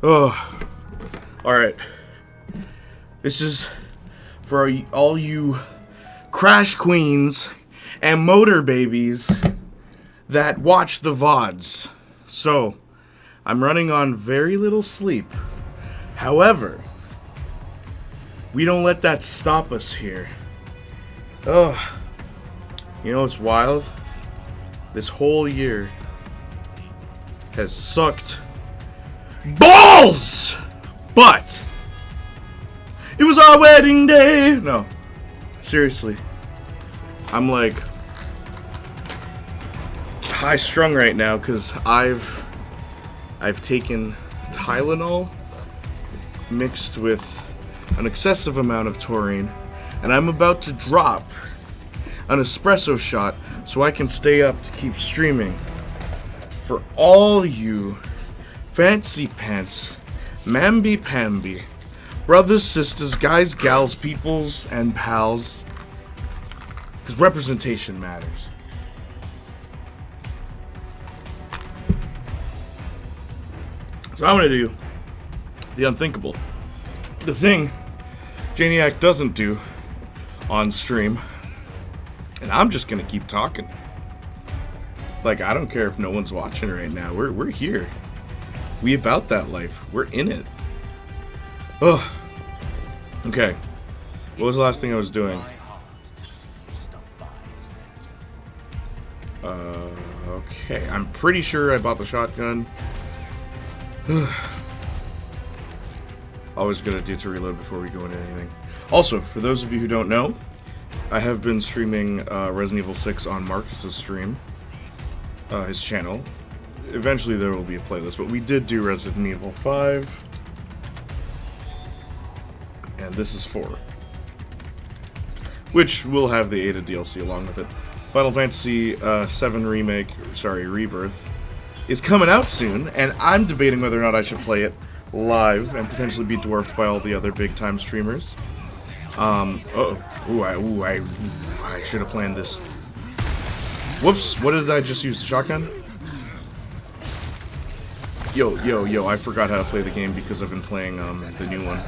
Oh, alright. This is for all you crash queens and motor babies that watch the VODs. So, I'm running on very little sleep. However, we don't let that stop us here. Ugh. You know what's wild? This whole year has sucked balls! But it was our wedding day! No. Seriously. I'm like high strung right now because I've taken Tylenol mixed with an excessive amount of taurine, and I'm about to drop an espresso shot so I can stay up to keep streaming. For all you fancy pants, mamby-pamby, brothers, sisters, guys, gals, peoples, and pals, because representation matters. So I'm going to do the unthinkable. The thing Playniac doesn't do on stream. And I'm just going to keep talking. Like, I don't care if no one's watching right now. We're here. We about that life. We're in it. Ugh. Okay. What was the last thing I was doing? Okay. I'm pretty sure I bought the shotgun. Always good idea to reload before we go into anything. Also, for those of you who don't know, I have been streaming Resident Evil 6 on Marcus's stream, his channel. Eventually there will be a playlist, but we did do Resident Evil 5, and this is 4, which will have the Ada DLC along with it. Final Fantasy 7 Rebirth, is coming out soon, and I'm debating whether or not I should play it live and potentially be dwarfed by all the other big-time streamers. I should have planned this. Whoops, what did I just use? The shotgun? Yo, I forgot how to play the game because I've been playing the new one.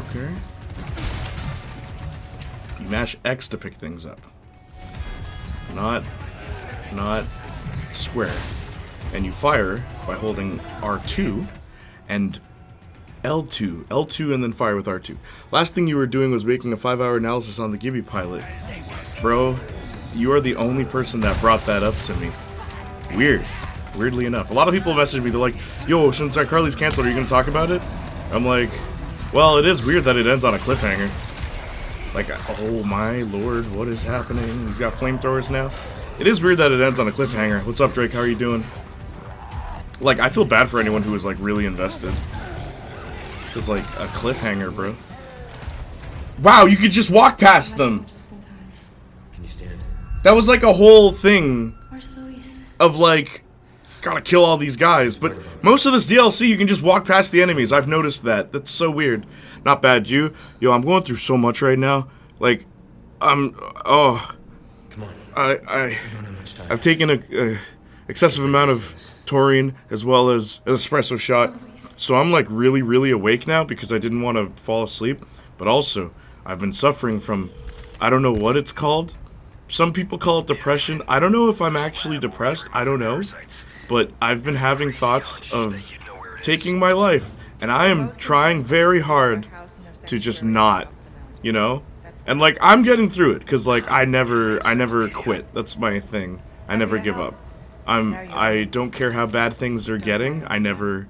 Okay. You mash X to pick things up. Not square. And you fire by holding R2 and L2 and then fire with R2. Last thing you were doing was making a 5-hour analysis on the Gibby pilot. Bro, you are the only person that brought that up to me. Weirdly enough. A lot of people message me, they're like, yo, since iCarly's canceled, are you going to talk about it? I'm like, well, it is weird that it ends on a cliffhanger. Like, oh my lord, what is happening? He's got flamethrowers now. It is weird that it ends on a cliffhanger. What's up, Drake? How are you doing? Like, I feel bad for anyone who is, like, really invested. It's like a cliffhanger, bro. Wow, you could just walk past them! Can you stand? That was like a whole thing of, like, gotta kill all these guys. But most of this DLC, you can just walk past the enemies. I've noticed that. That's so weird. Not bad, you. Yo, I'm going through so much right now. Like, oh. Come on. I don't have much time. I've taken a excessive amount of taurine as well as an espresso shot, so I'm like really awake now because I didn't want to fall asleep. But also, I've been suffering from, I don't know what it's called. Some people call it depression. I don't know if I'm actually depressed. I don't know. But I've been having thoughts of taking my life, and I am trying very hard to just not, you know? And like, I'm getting through it, because like, I never quit. That's my thing. I never give up. I don't care how bad things are getting. I never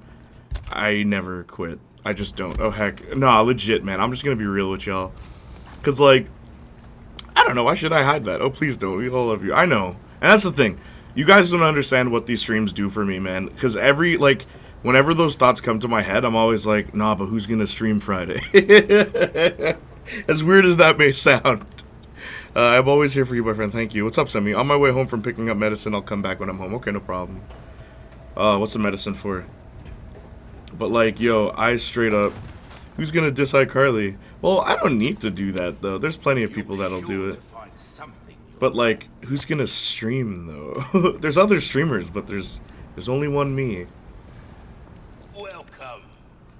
quit. I just don't. Oh heck. Nah, legit, man. I'm just gonna be real with y'all. Cause like, I don't know, why should I hide that? Oh, please don't. We all love you. I know. And that's the thing. You guys don't understand what these streams do for me, man. Cause whenever those thoughts come to my head, I'm always like, nah, but who's gonna stream Friday? As weird as that may sound. I'm always here for you, my friend. Thank you. What's up, Semi? On my way home from picking up medicine, I'll come back when I'm home. Okay, no problem. What's the medicine for? But like, yo, I straight up, who's gonna diss iCarly? Well, I don't need to do that, though. There's plenty of people that'll do it. But like, who's gonna stream though? There's other streamers, but there's only one me. Welcome.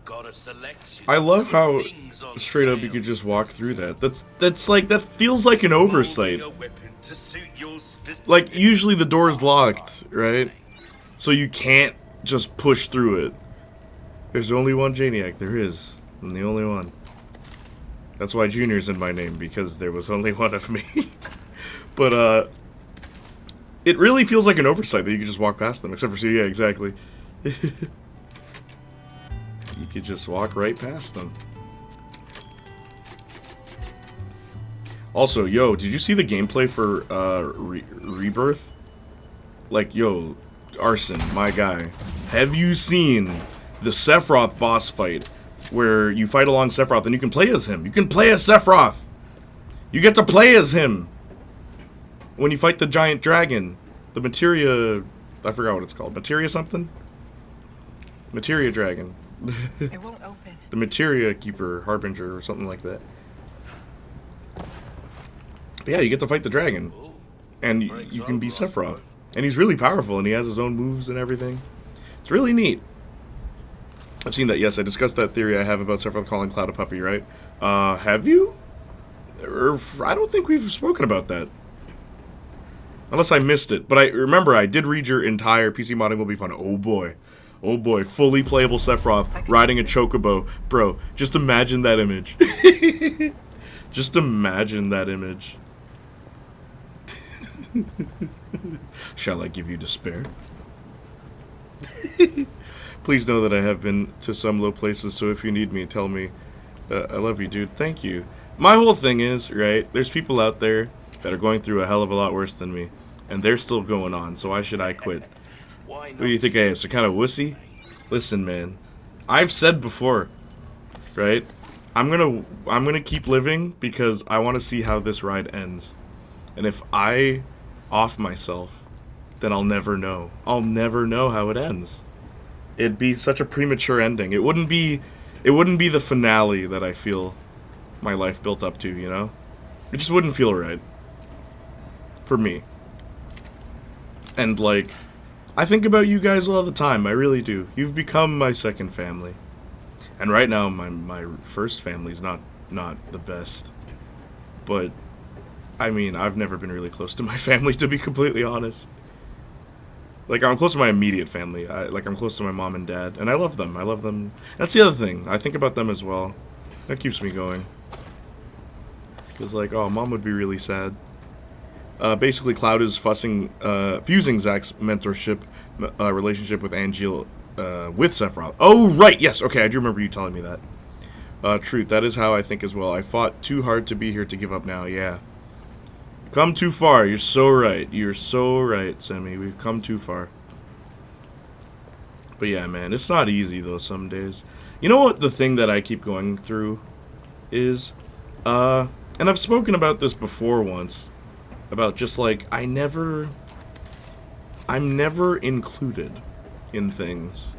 Got a selection. I love how Things on straight up you sale. could just walk through that. That's like, that feels like an oversight. Molding a weapon to suit your specific Like, usually the door's locked, right? So you can't just push through it. There's only one Playniac. There is. I'm the only one. That's why Junior's in my name, because there was only one of me. But, it really feels like an oversight that you could just walk past them, except for, yeah, exactly. You could just walk right past them. Also, yo, did you see the gameplay for, Rebirth? Like, yo, Arson, my guy. Have you seen the Sephiroth boss fight? Where you fight along Sephiroth and you can play as him. You can play as Sephiroth! You get to play as him! When you fight the giant dragon. The Materia... I forgot what it's called. Materia something? Materia dragon. It won't open. The Materia Keeper, Harbinger, or something like that. But yeah, you get to fight the dragon. And you can be Sephiroth. And he's really powerful, and he has his own moves and everything. It's really neat. I've seen that, yes, I discussed that theory I have about Sephiroth calling Cloud a puppy, right? Have you? I don't think we've spoken about that. Unless I missed it. But I remember, I did read your entire PC modding will be fun. Oh boy. Oh boy, fully playable Sephiroth riding a chocobo. Bro, just imagine that image. Just imagine that image. Shall I give you despair? Please know that I have been to some low places, so if you need me, tell me. I love you, dude. Thank you. My whole thing is, right, there's people out there that are going through a hell of a lot worse than me, and they're still going on, so why should I quit? Why What do you think I am, some kind of wussy? Listen, man. I've said before, right? I'm gonna keep living because I want to see how this ride ends. And if I off myself, then I'll never know. I'll never know how it ends. It'd be such a premature ending. It wouldn't be the finale that I feel my life built up to, you know? It just wouldn't feel right. For me. And like, I think about you guys all the time, I really do. You've become my second family. And right now my first family's not the best. But I mean, I've never been really close to my family, to be completely honest. Like, I'm close to my immediate family. I'm close to my mom and dad, and I love them. I love them. That's the other thing. I think about them as well. That keeps me going. Because, like, oh, mom would be really sad. Basically, Cloud is fusing Zach's mentorship relationship with Angeal with Sephiroth. Oh, right, yes, okay, I do remember you telling me that. Truth, that is how I think as well. I fought too hard to be here to give up now, yeah. Come too far, you're so right. You're so right, Sammy. We've come too far. But yeah, man, it's not easy, though, some days. You know what the thing that I keep going through is? And I've spoken about this before once. About just, like, I'm never included in things.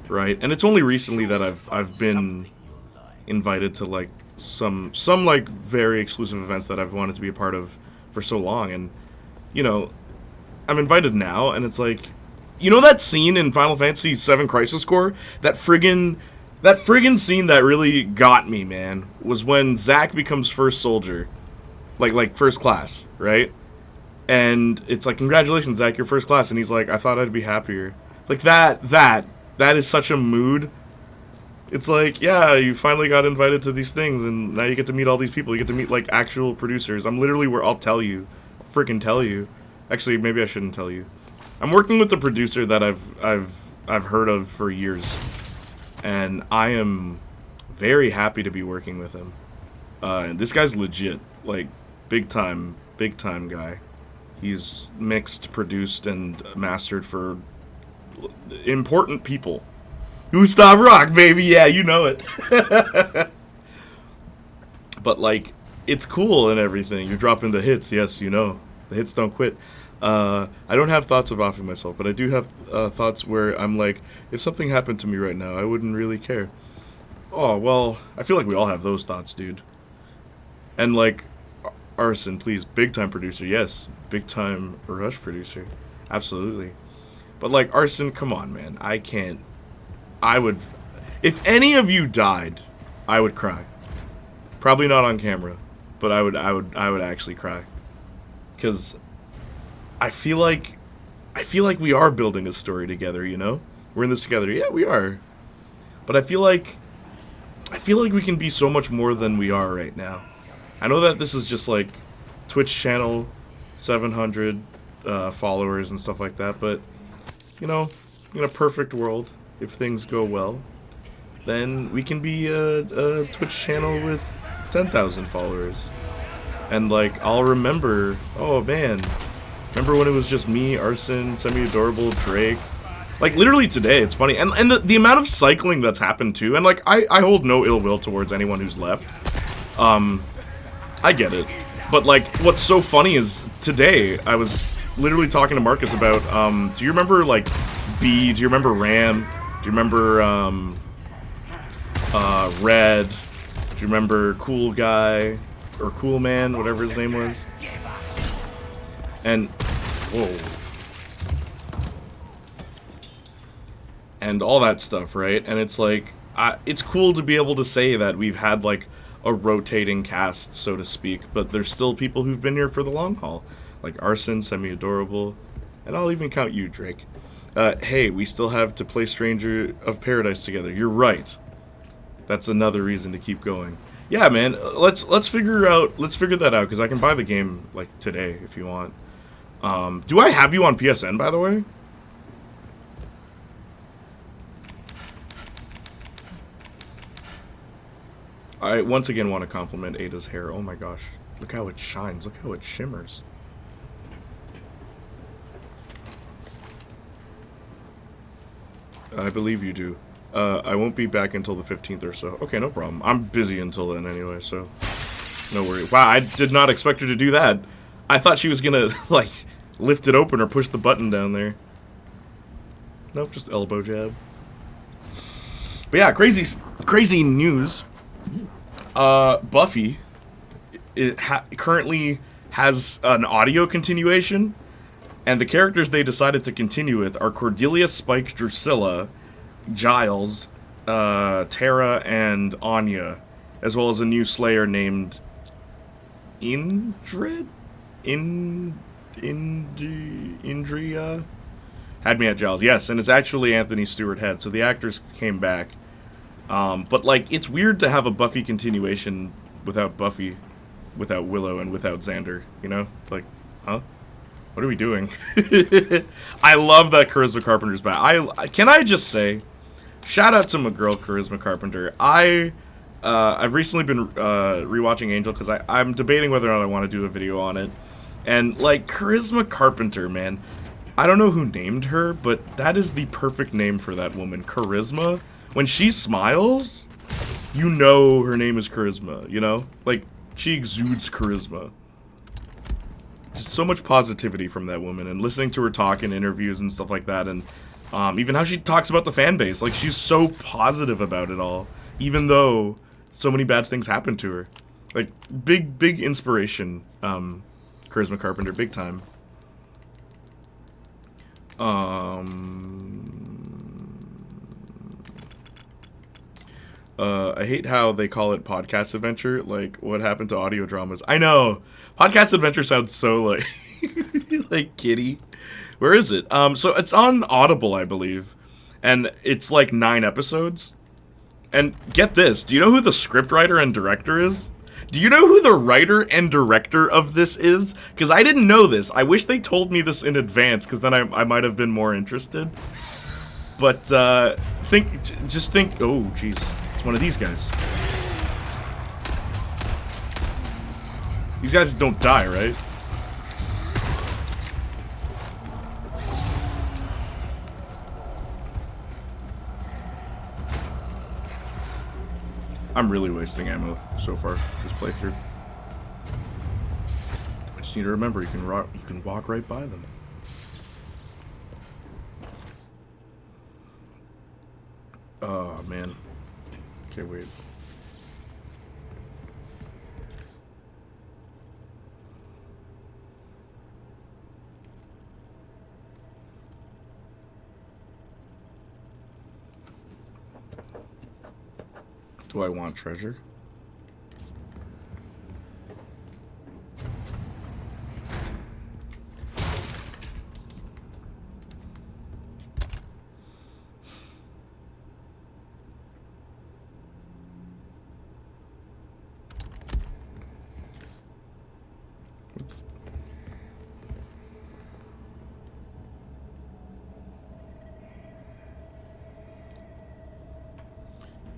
Right? And it's only recently that I've been invited to, like, some like very exclusive events that I've wanted to be a part of for so long, and you know, I'm invited now, and it's like, you know that scene in Final Fantasy VII Crisis Core, that friggin' scene that really got me, man, was when Zack becomes first soldier, like first class, right? And it's like, congratulations, Zack, you're first class, and he's like, I thought I'd be happier. It's like that is such a mood. It's like, yeah, you finally got invited to these things, and now you get to meet all these people. You get to meet, like, actual producers. I'm literally where I'll tell you. I'll freaking tell you. Actually, maybe I shouldn't tell you. I'm working with a producer that I've heard of for years, and I am very happy to be working with him. And this guy's legit, like, big time guy. He's mixed, produced, and mastered for important people. Gustav Rock, baby, yeah, you know it. But, like, it's cool and everything. You're dropping the hits, yes, you know. The hits don't quit. I don't have thoughts of offing myself, but I do have thoughts where I'm like, if something happened to me right now, I wouldn't really care. Oh, well, I feel like we all have those thoughts, dude. And, like, Arson, please. Big time producer. Yes. Big time Rush producer. Absolutely. But like Arson, come on, man. I can't. I would. If any of you died, I would cry. Probably not on camera, but I would actually cry. Cause I feel like we are building a story together, you know? We're in this together. Yeah, we are. But I feel like we can be so much more than we are right now. I know that this is just like Twitch channel, 700 followers and stuff like that, but you know, in a perfect world, if things go well, then we can be a Twitch channel with 10,000 followers. And like, I'll remember, oh man, remember when it was just me, Arson, Semi-Adorable, Drake? Like, literally today, it's funny. And the amount of cycling that's happened too, and like, I hold no ill will towards anyone who's left. I get it. But like, what's so funny is, today, I was literally talking to Marcus about, do you remember like, B, do you remember Ram? Do you remember, Red? Do you remember Cool Guy? Or Cool Man, whatever his name was? And, whoa. And all that stuff, right? And it's like, it's cool to be able to say that we've had like a rotating cast, so to speak, but there's still people who've been here for the long haul. Like Arson, Semi-Adorable, and I'll even count you, Drake. Hey, we still have to play Stranger of Paradise together. You're right. That's another reason to keep going. Yeah, man. Let's figure that out, because I can buy the game like today if you want. Do I have you on PSN, by the way? I once again want to compliment Ada's hair. Oh my gosh, look how it shines. Look how it shimmers. I believe you do. I won't be back until the 15th or so. Okay, no problem. I'm busy until then anyway, so no worry. Wow, I did not expect her to do that. I thought she was gonna, like, lift it open or push the button down there. Nope, just elbow jab. But yeah, crazy news. Buffy currently has an audio continuation, and the characters they decided to continue with are Cordelia, Spike, Drusilla, Giles, Tara, and Anya, as well as a new Slayer named Indrid? Indria? Had me at Giles. Yes, and it's actually Anthony Stewart Head, so the actors came back. But, like, it's weird to have a Buffy continuation without Buffy, without Willow, and without Xander, you know? It's like, huh? What are we doing? I love that Charisma Carpenter's back. Can I just say, shout out to my girl, Charisma Carpenter. I've recently been rewatching Angel, because I'm debating whether or not I want to do a video on it. And, like, Charisma Carpenter, man, I don't know who named her, but that is the perfect name for that woman, Charisma. When she smiles, you know her name is Charisma, you know? Like, she exudes charisma. Just so much positivity from that woman, and listening to her talk in interviews and stuff like that, and even how she talks about the fan base. Like, she's so positive about it all, even though so many bad things happen to her. Like, big inspiration, Charisma Carpenter, big time. I hate how they call it podcast adventure, like, what happened to audio dramas. I know! Podcast adventure sounds so, like, like, kiddie. Where is it? So it's on Audible, I believe, and it's, like, 9 episodes. And get this, do you know who the scriptwriter and director is? Do you know who the writer and director of this is? Because I didn't know this. I wish they told me this in advance, because then I might have been more interested. But, just think, oh, jeez. It's one of these guys. These guys don't die, right? I'm really wasting ammo so far this playthrough. I just need to remember you can walk right by them. Oh man. Okay, wait. Do I want treasure?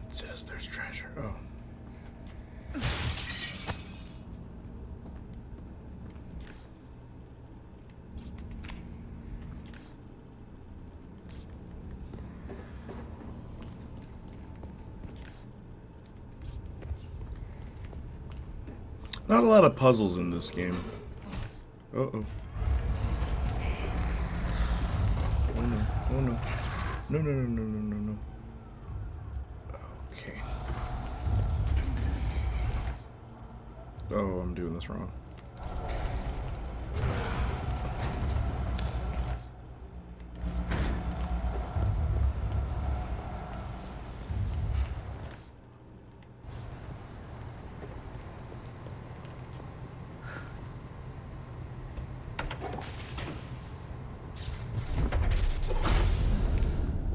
It says there's treasure. Oh. Not a lot of puzzles in this game. Uh-oh. Oh no. Oh no. No, no, no, no, no, no, no. Okay. Oh, I'm doing this wrong.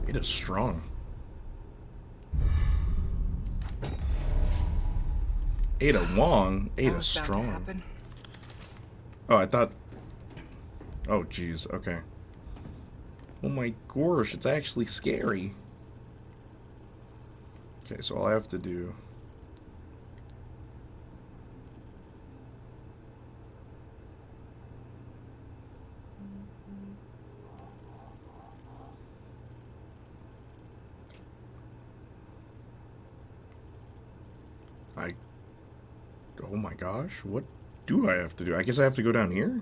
It is strong. Ada Wong, Ada strong. Oh, I thought. Oh, jeez. Okay. Oh my gosh, it's actually scary. Okay, so all I have to do. Oh my gosh, what do I have to do? I guess I have to go down here?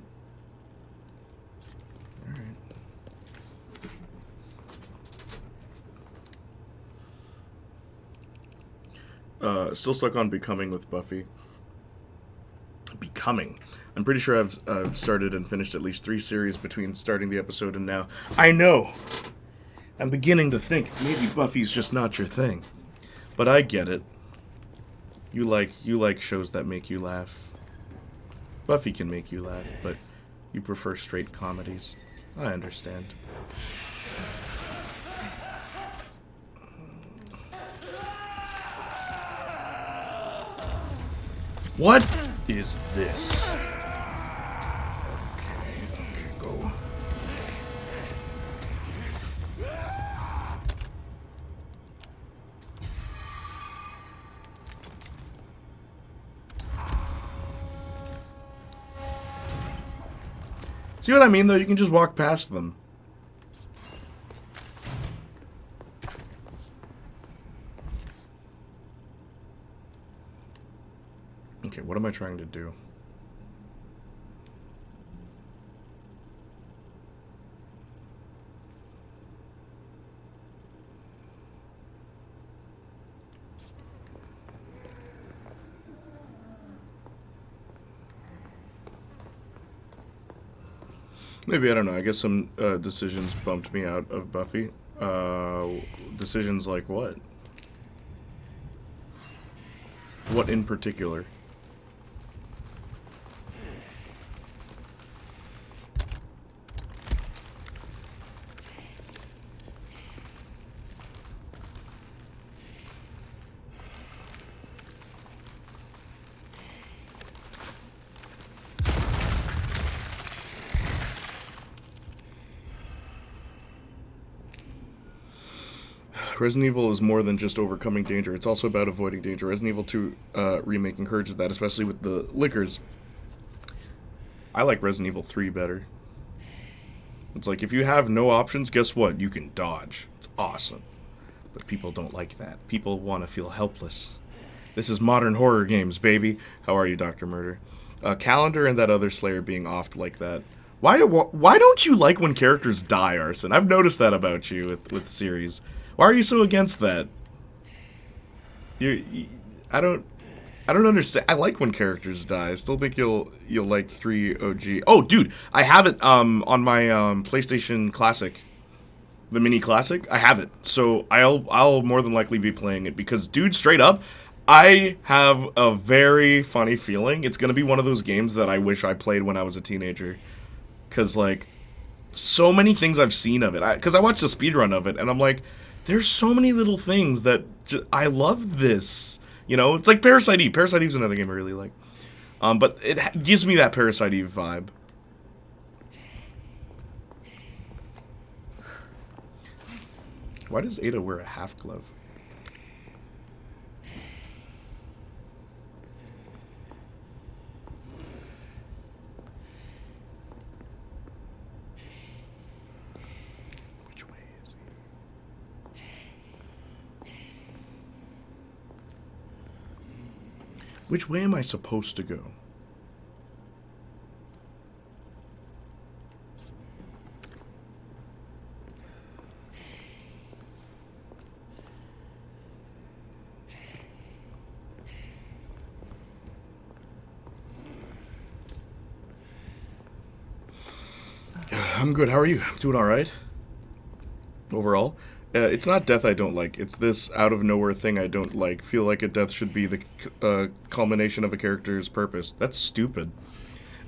Alright. Still stuck on Becoming with Buffy. Becoming. I'm pretty sure I've started and finished at least 3 series between starting the episode and now. I know! I'm beginning to think maybe Buffy's just not your thing. But I get it. You like shows that make you laugh. Buffy can make you laugh, but you prefer straight comedies. I understand. What is this? Okay, go. See what I mean, though? You can just walk past them. Okay, what am I trying to do? Maybe, I don't know. I guess some decisions bumped me out of Buffy. Decisions like what? What in particular? Resident Evil is more than just overcoming danger. It's also about avoiding danger. Resident Evil 2 remake encourages that, especially with the lickers. I like Resident Evil 3 better. It's like, if you have no options, guess what? You can dodge. It's awesome. But people don't like that. People want to feel helpless. This is modern horror games, baby. How are you, Dr. Murder? Calendar and that other Slayer being offed like that. Why don't you like when characters die, Arson? I've noticed that about you with series. Why are you so against that? I don't understand. I like when characters die. I still think you'll like 3 OG. Oh, dude, I have it on my PlayStation Classic. the mini classic. I have it, so I'll more than likely be playing it because, dude, straight up, I have a very funny feeling it's gonna be one of those games that I wish I played when I was a teenager, cause like so many things I've seen of it. Cause I watched a speedrun of it, and I'm like, there's so many little things that I love this. You know, it's like Parasite Eve. Parasite Eve's another game I really like. But it gives me that Parasite Eve vibe. Why does Ada wear a half glove? Which way is he? Which way am I supposed to go? I'm good. How are you? I'm doing all right. Overall, it's not death I don't like. It's this out of nowhere thing I don't like. Feel like a death should be the culmination of a character's purpose. That's stupid.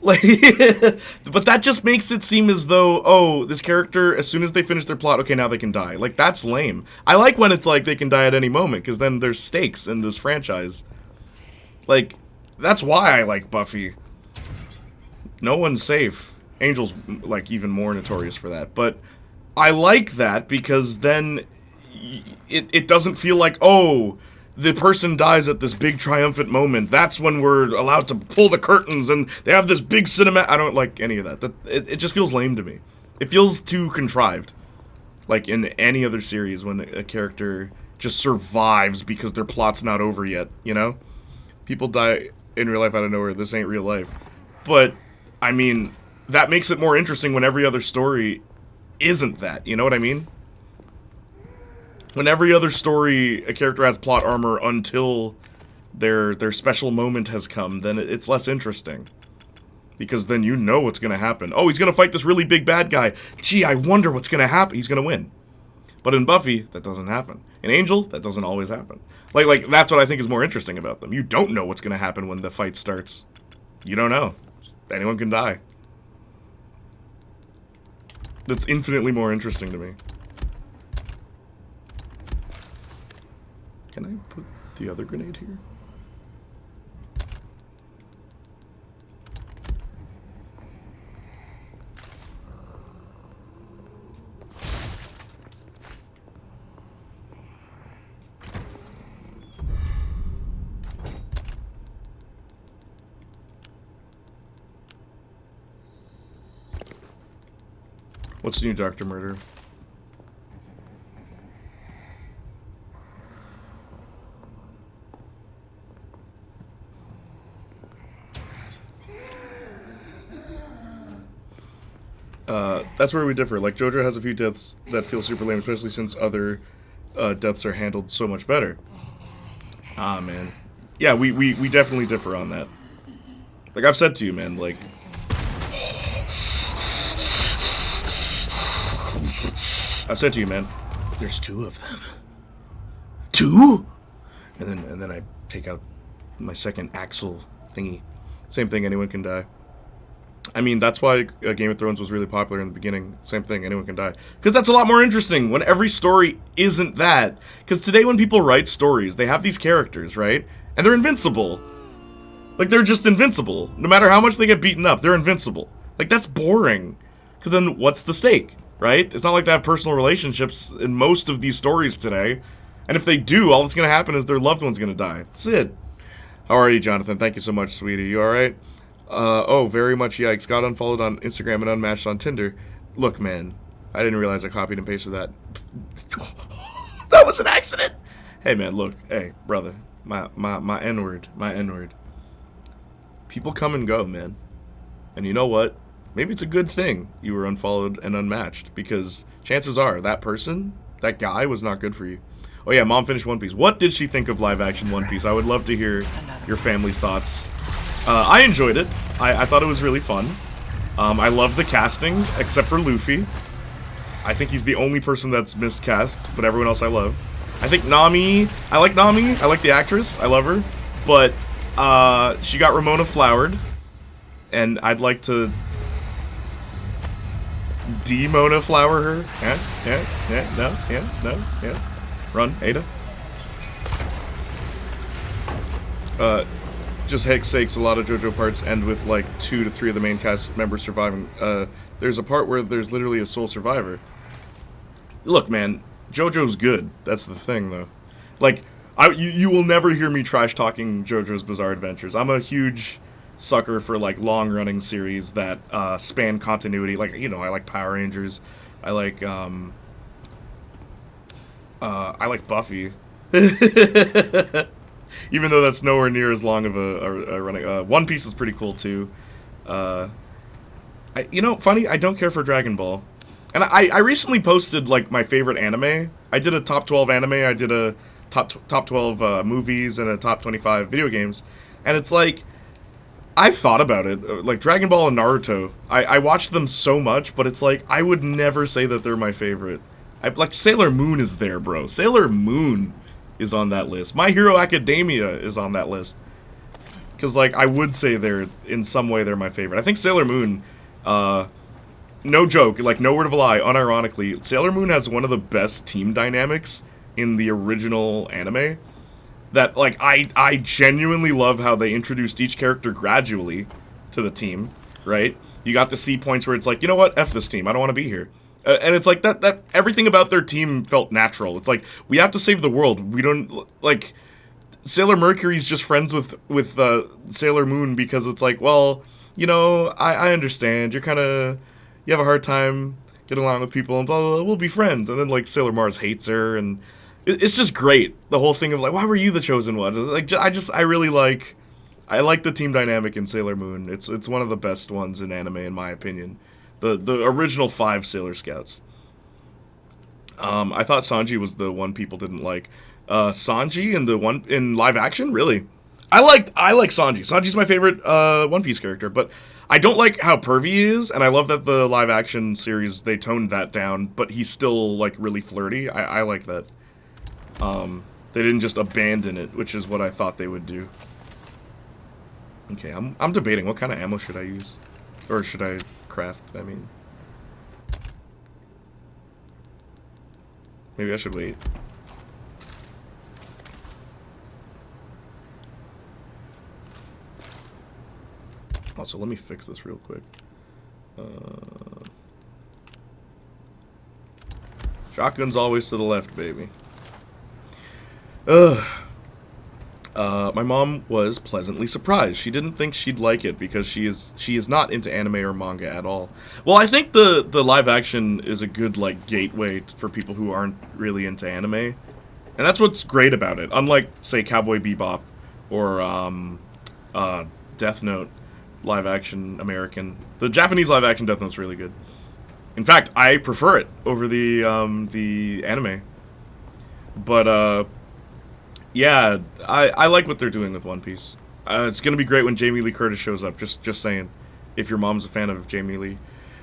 Like, but that just makes it seem as though, oh, this character, as soon as they finish their plot, okay, now they can die. Like, that's lame. I like when it's like they can die at any moment, because then there's stakes in this franchise. Like, that's why I like Buffy. No one's safe. Angel's, like, even more notorious for that. But I like that because then it doesn't feel like, oh, the person dies at this big triumphant moment. That's when we're allowed to pull the curtains and they have this big cinema. I don't like any of that. It just feels lame to me. It feels too contrived. Like in any other series when a character just survives because their plot's not over yet, you know? People die in real life out of nowhere. This ain't real life. But, I mean, that makes it more interesting when every other story isn't that. You know what I mean? When every other story, a character has plot armor until their special moment has come, then it's less interesting. Because then you know what's gonna happen. Oh, he's gonna fight this really big bad guy. Gee, I wonder what's gonna happen. He's gonna win. But in Buffy, that doesn't happen. In Angel, that doesn't always happen. Like that's what I think is more interesting about them. You don't know what's gonna happen when the fight starts. You don't know. Anyone can die. That's infinitely more interesting to me. Can I put the other grenade here? What's new, Dr. Murder? That's where we differ. Like, JoJo has a few deaths that feel super lame, especially since other deaths are handled so much better. Ah, man. Yeah, we definitely differ on that. Like, I've said to you, man, like... I've said to you, man, there's two of them. Two? And then I take out my second axle thingy. Same thing, anyone can die. I mean, that's why Game of Thrones was really popular in the beginning. Same thing, anyone can die. Because that's a lot more interesting when every story isn't that. Because today when people write stories, they have these characters, right? And they're invincible. Like, they're just invincible. No matter how much they get beaten up, they're invincible. Like, that's boring. Because then what's the stake, right? It's not like they have personal relationships in most of these stories today. And if they do, all that's going to happen is their loved one's going to die. That's it. How are you, Jonathan? Thank you so much, sweetie. You alright? Oh, very much yikes. Got unfollowed on Instagram and unmatched on Tinder. Look, man, I didn't realize I copied and pasted that. That was an accident! Hey, man, look. Hey, brother. My N-word. My N-word. People come and go, man. And you know what? Maybe it's a good thing you were unfollowed and unmatched, because chances are that person, that guy, was not good for you. Oh yeah, Mom finished One Piece. What did she think of live-action One Piece? I would love to hear your family's thoughts. I enjoyed it. I thought it was really fun. I love the casting, except for Luffy. I think he's the only person that's miscast, but everyone else I love. I think Nami, I like Nami, I like the actress, I love her, but she got Ramona flowered, and I'd like to de-Mona flower her. Yeah. Run, Ada. Just heck's sakes, a lot of JoJo parts end with like 2 to 3 of the main cast members surviving. There's a part where there's literally a sole survivor. Look, man, JoJo's good. That's the thing, though. Like, you will never hear me trash talking JoJo's Bizarre Adventures. I'm a huge sucker for like long-running series that span continuity. Like, you know, I like Power Rangers. I like Buffy. Even though that's nowhere near as long of a running. One Piece is pretty cool too. You know, funny, I don't care for Dragon Ball. And I recently posted like my favorite anime. I did a top 12 anime. I did a top 12 movies and a top 25 video games. And it's like, I've thought about it. Like Dragon Ball and Naruto, I watched them so much, but it's like I would never say that they're my favorite. Like Sailor Moon is there, bro. Sailor Moon is on that list. My Hero Academia is on that list. Because, like, I would say they're, in some way, they're my favorite. I think Sailor Moon, no joke, like, no word of a lie, unironically, Sailor Moon has one of the best team dynamics in the original anime. That, like, I genuinely love how they introduced each character gradually to the team, right? You got to see points where it's like, you know what, F this team, I don't want to be here. And it's like that everything about their team felt natural. It's like, we have to save the world. We don't, like, Sailor Mercury's just friends with Sailor Moon because it's like, well, you know, I understand. You have a hard time getting along with people and blah, blah, blah, we'll be friends. And then, like, Sailor Mars hates her, and it's just great. The whole thing of, like, why were you the chosen one? Like, I really like, I like the team dynamic in Sailor Moon. It's one of the best ones in anime, in my opinion. The original 5 Sailor Scouts. I thought Sanji was the one people didn't like. Sanji in live action, really? I like Sanji. Sanji's my favorite One Piece character, but I don't like how pervy he is, and I love that the live action series they toned that down, but he's still like really flirty. I like that. They didn't just abandon it, which is what I thought they would do. Okay, I'm debating what kind of ammo should I use, or should I craft, I mean. Maybe I should wait. Also, let me fix this real quick. Shotgun's always to the left, baby. My mom was pleasantly surprised. She didn't think she'd like it because she is not into anime or manga at all. Well, I think the live action is a good like gateway for people who aren't really into anime, and that's what's great about it. Unlike say Cowboy Bebop or Death Note live action American, the Japanese live action Death Note's really good. In fact, I prefer it over the anime. But yeah, I like what they're doing with One Piece. It's gonna be great when Jamie Lee Curtis shows up. Just saying, if your mom's a fan of Jamie Lee.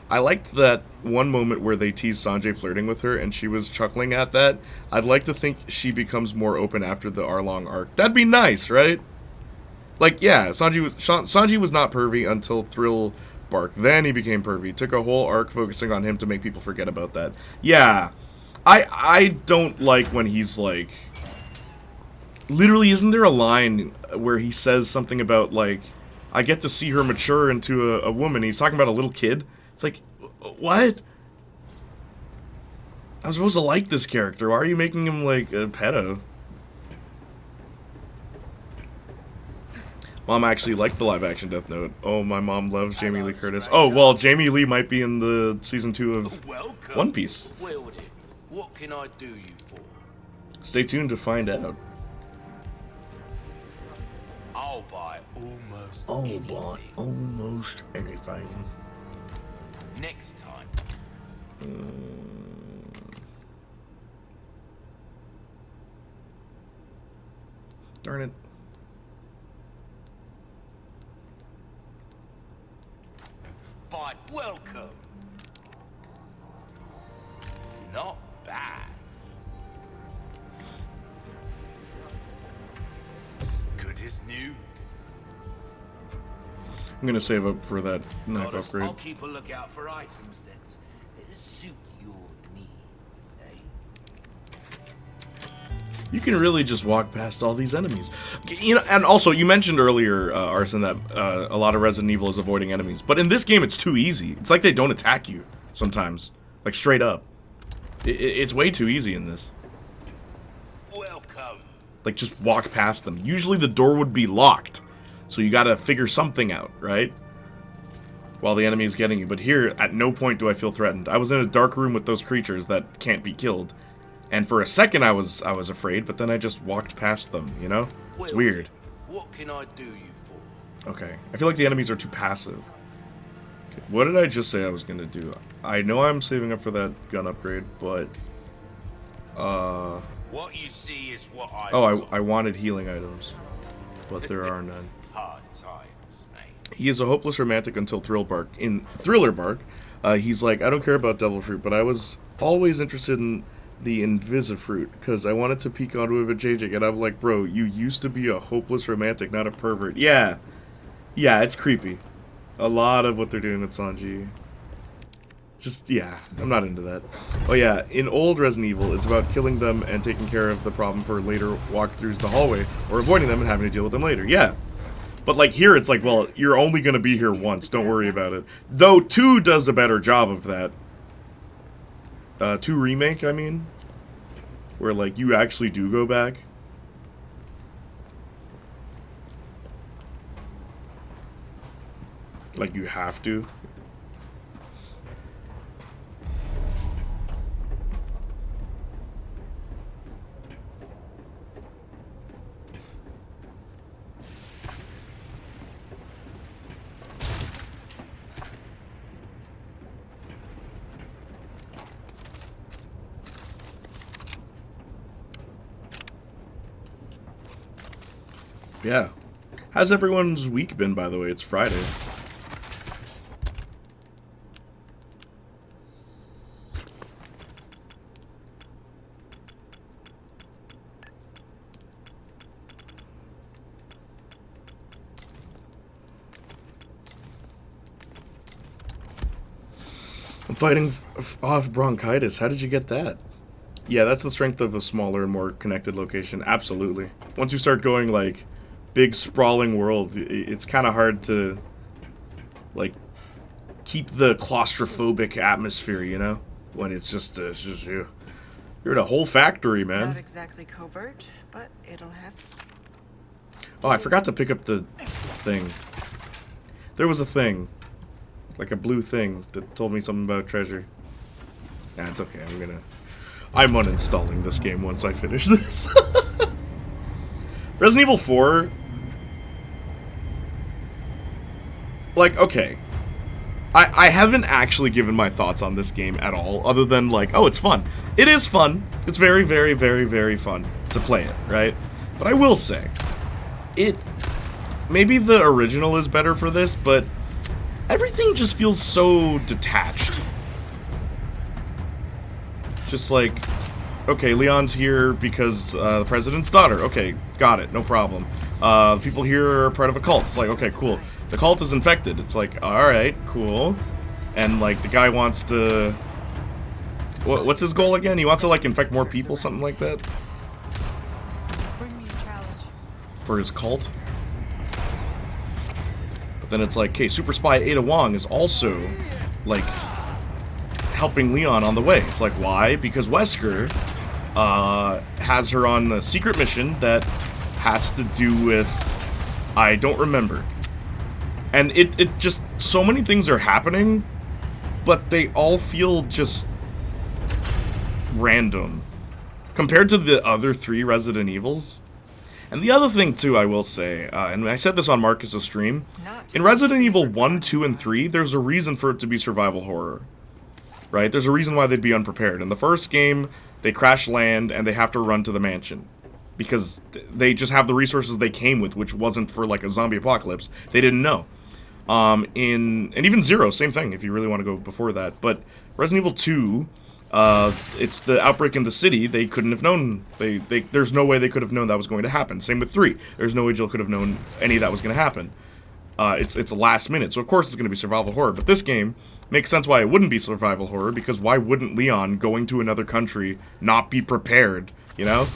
I liked that one moment where they teased Sanjay flirting with her, and she was chuckling at that. I'd like to think she becomes more open after the Arlong arc. That'd be nice, right? Like, yeah, Sanji was not pervy until Thrill Bark. Then he became pervy. Took a whole arc focusing on him to make people forget about that. Yeah, I don't like when he's like. Literally, isn't there a line where he says something about, like, I get to see her mature into a woman? He's talking about a little kid. It's like, what? I'm supposed to like this character. Why are you making him, like, a pedo? Mom actually liked the live-action Death Note. Oh, my mom loves Jamie Lee Curtis. Oh, well, Jamie Lee might be in the Season 2 of One Piece. What can I do you for? Stay tuned to find out. I'll buy almost anything. Next time. Darn it. But welcome. Not bad. Good as new. I'm gonna save up for that knife upgrade. I'll keep a lookout for items that suit your needs, eh? You can really just walk past all these enemies. You know, and also, you mentioned earlier, Arson, that a lot of Resident Evil is avoiding enemies. But in this game, it's too easy. It's like they don't attack you sometimes. Like, straight up. It's way too easy in this. Welcome. Like, just walk past them. Usually the door would be locked. So you gotta figure something out, right? While the enemy is getting you. But here, at no point do I feel threatened. I was in a dark room with those creatures that can't be killed. And for a second I was afraid, but then I just walked past them, you know? It's weird. What can I do you for? Okay. I feel like the enemies are too passive. Okay. What did I just say I was gonna do? I know I'm saving up for that gun upgrade, but... What you see is what I... Oh, I wanted healing items. But there are none. Hard times, mate. He is a hopeless romantic until Thriller Bark. He's like, I don't care about devil fruit, but I was always interested in the Invisifruit, because I wanted to peek onto it with JJ, and I'm like, bro, you used to be a hopeless romantic, not a pervert. Yeah. Yeah, it's creepy. A lot of what they're doing with Sanji. Just, yeah, I'm not into that. Oh yeah, in old Resident Evil, it's about killing them and taking care of the problem for later walkthroughs the hallway, or avoiding them and having to deal with them later. Yeah. But like here, it's like, well, you're only going to be here once, don't worry about it. Though 2 does a better job of that. 2 Remake, I mean. Where, like, you actually do go back. Like, you have to. Yeah. How's everyone's week been, by the way? It's Friday. I'm fighting off bronchitis. How did you get that? Yeah, that's the strength of a smaller and more connected location. Absolutely. Once you start going, like, big sprawling world, it's kind of hard to, like, keep the claustrophobic atmosphere, you know? When it's just you. You're in a whole factory, man. Not exactly covert, but it'll have... Oh, I forgot to pick up the thing. There was a thing. Like a blue thing that told me something about treasure. Nah, it's okay. I'm uninstalling this game once I finish this. Resident Evil 4... Like, okay. I haven't actually given my thoughts on this game at all, other than, like, oh, it's fun. It is fun. It's very, very, very, very fun to play it, right? But I will say, maybe the original is better for this, but everything just feels so detached. Just like, okay, Leon's here because the president's daughter. Okay, got it, no problem. People here are part of a cult. It's like, okay, cool. The cult is infected. It's like, alright, cool. And, like, the guy wants to... What's his goal again? He wants to, like, infect more people, something like that? Bring me a challenge. For his cult? But then it's like, okay, Super Spy Ada Wong is also, like, helping Leon on the way. It's like, why? Because Wesker has her on a secret mission that has to do with... I don't remember. And it just, so many things are happening, but they all feel just random compared to the other 3 Resident Evils. And the other thing, too, I will say, and I said this on Marcus's stream, in Resident Evil 1, 2, and 3, there's a reason for it to be survival horror, right? There's a reason why they'd be unprepared. In the first game, they crash land and they have to run to the mansion. Because they just have the resources they came with, which wasn't for, like, a zombie apocalypse. They didn't know. And even 0, same thing, if you really want to go before that. But Resident Evil 2, It's the outbreak in the city. They couldn't have known. There's no way they could have known that was going to happen. Same with 3. There's no way Jill could have known any of that was going to happen. It's last minute, so of course it's going to be survival horror. But this game makes sense why it wouldn't be survival horror, because why wouldn't Leon going to another country not be prepared? You know,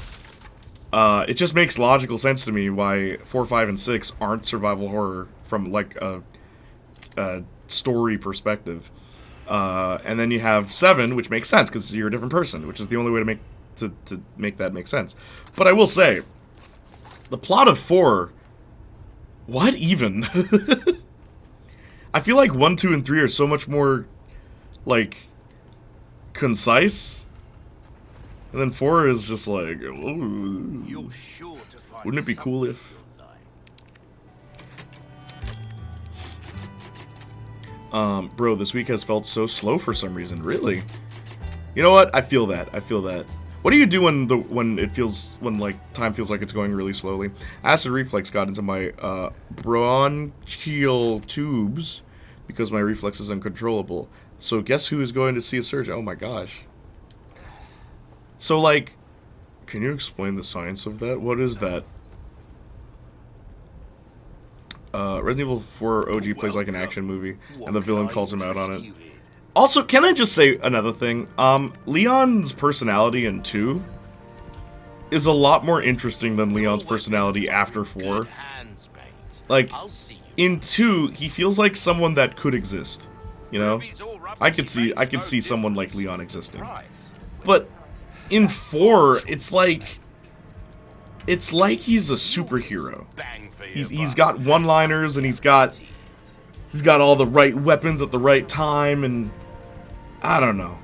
it just makes logical sense to me why 4, 5, and 6 aren't survival horror from like a story perspective. And then you have 7, which makes sense because you're a different person, which is the only way to make that make sense. But I will say, the plot of 4, what even? I feel like 1, 2, and 3 are so much more, like, concise, and then 4 is just like, ooh. You're sure to find Wouldn't it be cool if? Bro, this week has felt so slow for some reason. Really? You know what? I feel that. I feel that. What do you do when time feels like it's going really slowly? Acid reflux got into my bronchial tubes because my reflex is uncontrollable. So guess who is going to see a surgeon? Oh my gosh. So like, can you explain the science of that? What is that? Resident Evil 4 OG plays like an action movie, and the villain calls him out on it. Also, can I just say another thing? Leon's personality in 2 is a lot more interesting than Leon's personality after 4. Like, in 2, he feels like someone that could exist. You know? I could see someone like Leon existing. But in 4, it's like he's a superhero. He's got one-liners, and he's got all the right weapons at the right time, and I don't know.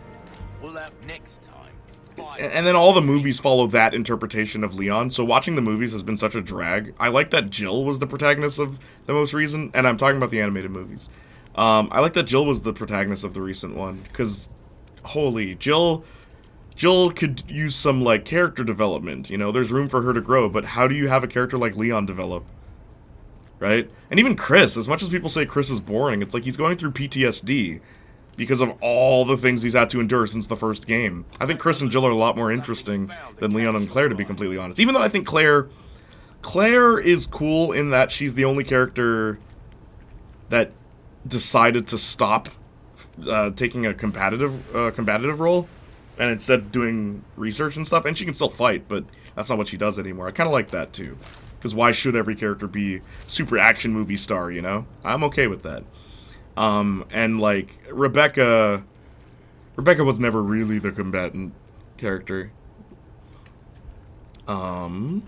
And then all the movies follow that interpretation of Leon, so watching the movies has been such a drag. I like that Jill was the protagonist of the most recent, and I'm talking about the animated movies. I like that Jill was the protagonist of the recent one, because, holy, Jill could use some, like, character development, you know? There's room for her to grow, but how do you have a character like Leon develop? Right? And even Chris, as much as people say Chris is boring, it's like he's going through PTSD because of all the things he's had to endure since the first game. I think Chris and Jill are a lot more interesting than Leon and Claire, to be completely honest. Even though I think Claire is cool in that she's the only character that decided to stop taking a combative role, and instead doing research and stuff, and she can still fight, but that's not what she does anymore. I kind of like that, too. Because why should every character be super action movie star, you know? I'm okay with that. And, like, Rebecca was never really the combatant character. Oh,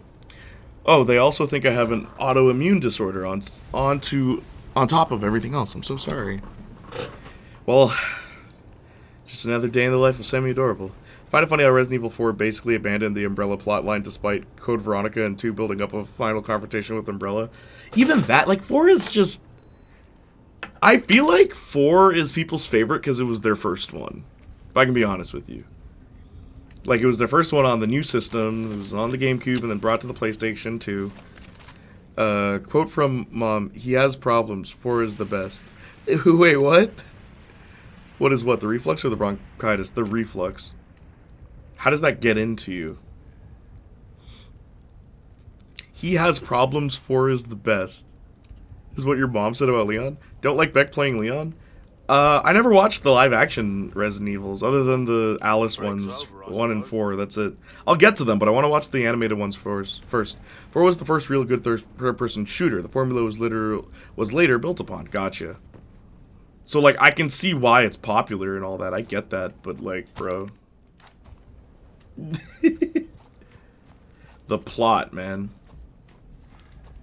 they also think I have an autoimmune disorder on top of everything else. I'm so sorry. Well, just another day in the life of semi-adorable. Find it funny how Resident Evil 4 basically abandoned the Umbrella plotline despite Code Veronica and 2 building up a final confrontation with Umbrella. Even that, like, 4 is just... I feel like 4 is people's favorite because it was their first one. If I can be honest with you. Like, it was their first one on the new system, it was on the GameCube, and then brought to the PlayStation 2. Quote from Mom, he has problems, 4 is the best. Wait, what? What is what, the reflux or the bronchitis? The reflux. How does that get into you? He has problems, 4 is the best. Is what your mom said about Leon? Don't like Beck playing Leon? I never watched the live-action Resident Evils, other than the Alice ones, 1 and 4, that's it. I'll get to them, but I want to watch the animated ones first. 4 was the first real good third-person shooter. The formula was later built upon. Gotcha. So, like, I can see why it's popular and all that. I get that, but, like, bro... The plot, man.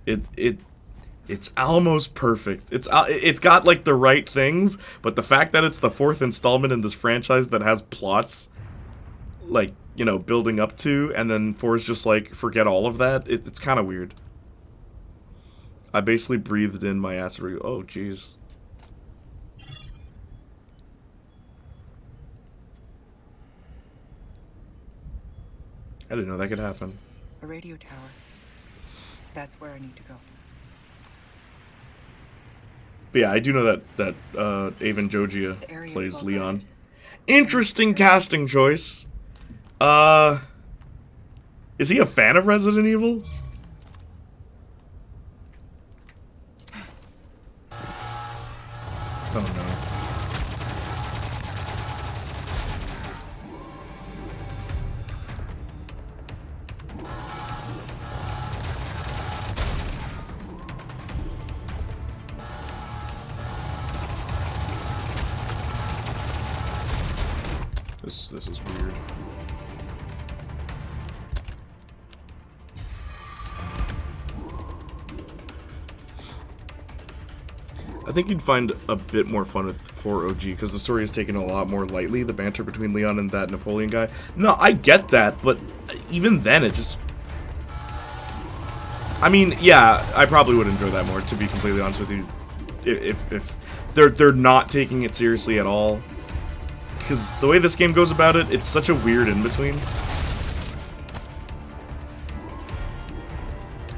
It's almost perfect. It's got like the right things, but the fact that it's the 4th installment in this franchise that has plots, like, you know, building up to, and then 4 is just like forget all of that. It's kind of weird. I basically breathed in my acid. Oh, jeez. I didn't know that could happen. A radio tower. That's where I need to go. But yeah, I do know that Avon Jogia The area is plays well Leon. guarded. Interesting casting choice. Is he a fan of Resident Evil? Oh no. This is weird. I think you'd find a bit more fun with 4 OG because the story is taken a lot more lightly, the banter between Leon and that Napoleon guy. No, I get that, but even then it just... I mean, yeah, I probably would enjoy that more, to be completely honest with you. If they're not taking it seriously at all. Because the way this game goes about it, it's such a weird in-between.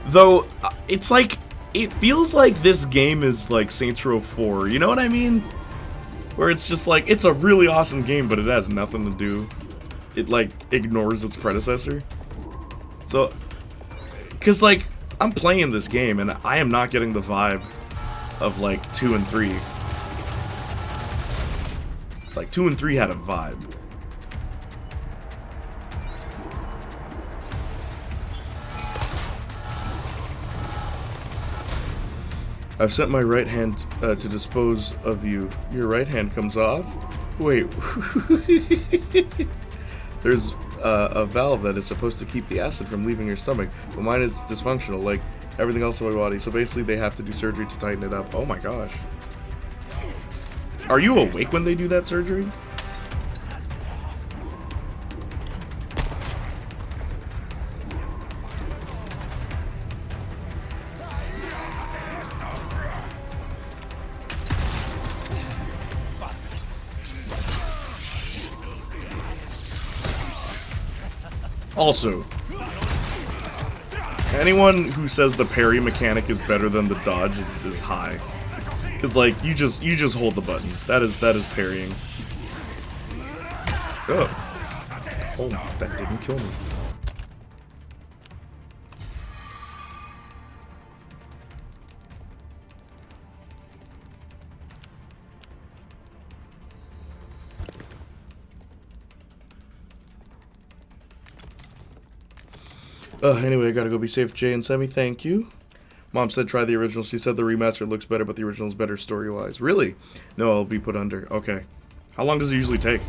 Though, it's like... It feels like this game is like Saints Row 4, you know what I mean? Where it's just like, it's a really awesome game, but it has nothing to do. It like, ignores its predecessor. So, because like, I'm playing this game and I am not getting the vibe of like 2 and 3. Like 2 and 3 had a vibe. I've sent my right hand to dispose of you. Your right hand comes off? Wait. There's a valve that is supposed to keep the acid from leaving your stomach, but mine is dysfunctional, like everything else in my body. So basically they have to do surgery to tighten it up. Oh my gosh. Are you awake when they do that surgery? Also, anyone who says the parry mechanic is better than the dodge is high. Cause like you just hold the button. That is parrying. Oh, that didn't kill me. Anyway, I gotta go be safe, Jay and Semi, thank you. Mom said try the original. She said the remaster looks better, but the original is better story-wise. Really? No, I'll be put under. Okay. How long does it usually take?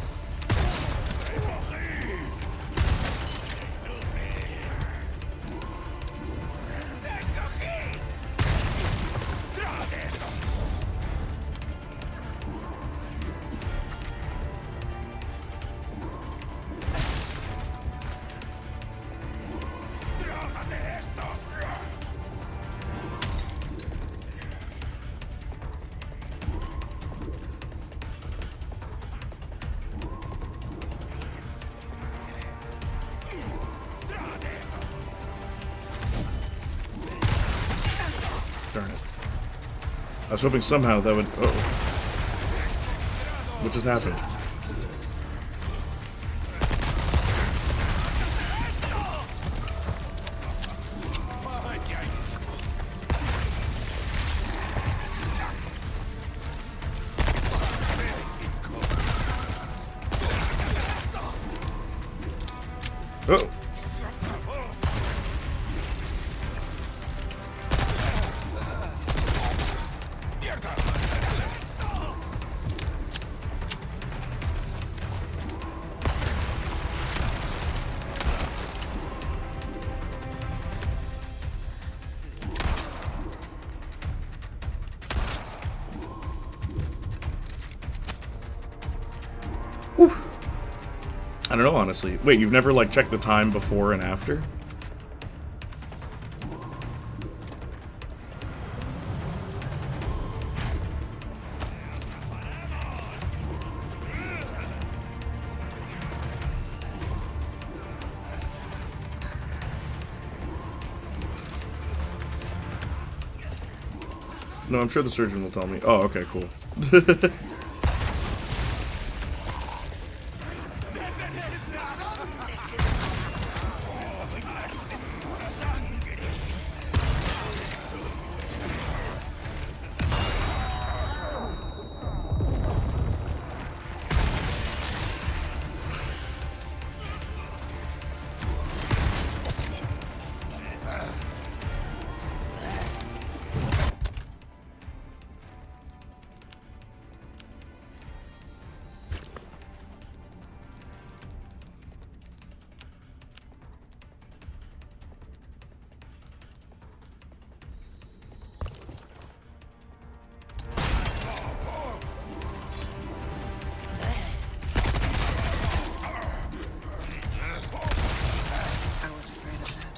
Darn it. I was hoping somehow that would... Uh-oh. What just happened? Oh. I don't know, honestly. Wait, you've never, like, checked the time before and after? No, I'm sure the surgeon will tell me. Oh, okay, cool. I was afraid of that.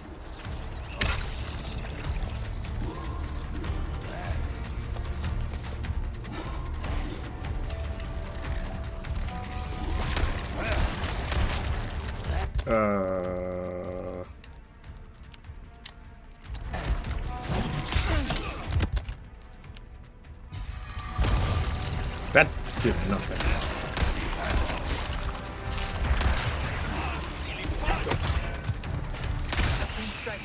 That did nothing. Clean strike.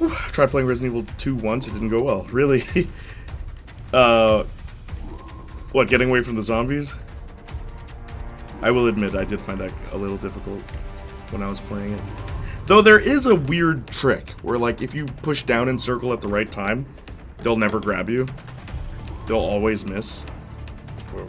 I tried playing Resident Evil 2 once, it didn't go well. Really? What, getting away from the zombies? I will admit, I did find that a little difficult when I was playing it. Though there is a weird trick, where like, if you push down and circle at the right time, they'll never grab you. They'll always miss. Whoa.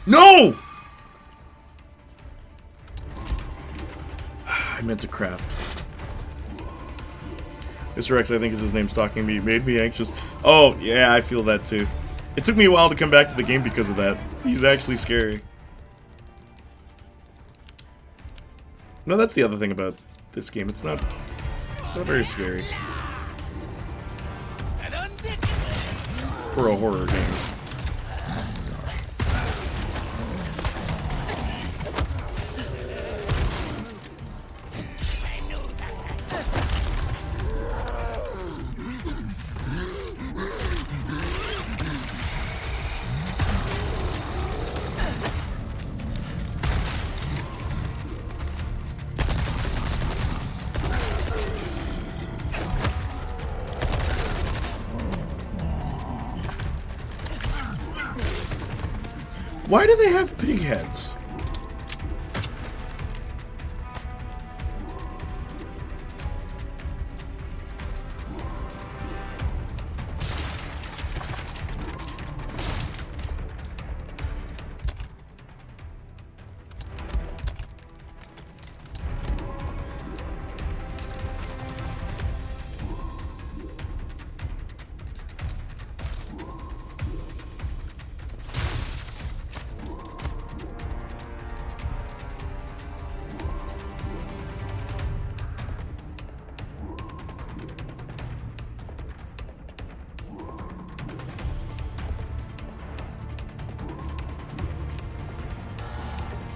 No! I meant to craft. Mr. X, I think is his name, stalking me, made me anxious. Oh, yeah, I feel that too. It took me a while to come back to the game because of that. He's actually scary. No, that's the other thing about this game. It's not very scary. For a horror game. Why do they have pig heads?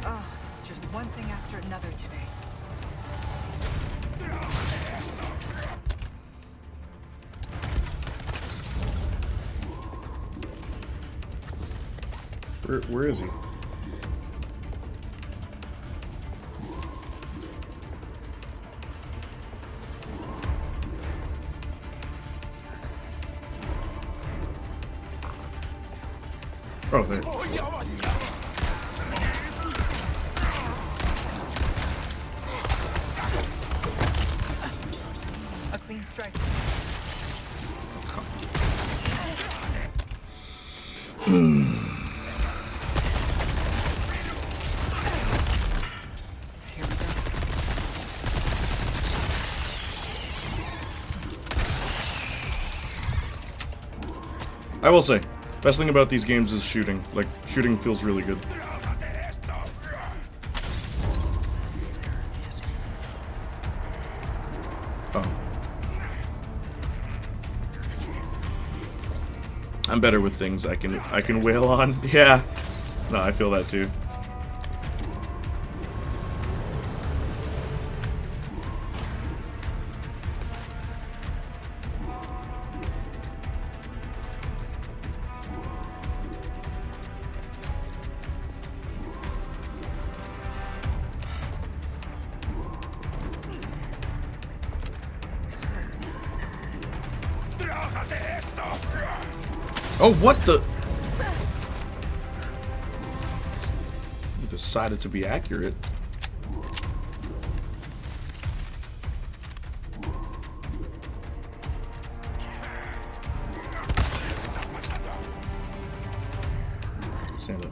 Oh, it's just one thing after another today. Where is he? Oh, there. A clean strike. Here we go. I will say, best thing about these games is shooting. Like, shooting feels really good. Oh. I'm better with things I can wail on. Yeah. No, I feel that too. Oh, what the? You decided to be accurate. Stand up.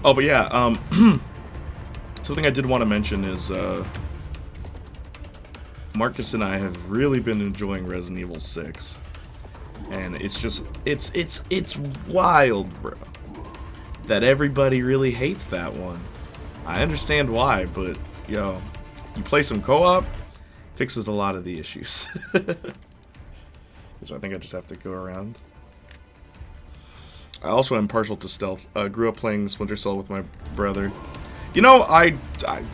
Oh, but yeah, something I did want to mention is, Marcus and I have really been enjoying Resident Evil 6. And it's just, it's wild, bro, that everybody really hates that one. I understand why, but, yo, you play some co-op, fixes a lot of the issues. So I think I just have to go around. I also am partial to stealth. Grew up playing Splinter Cell with my brother. You know,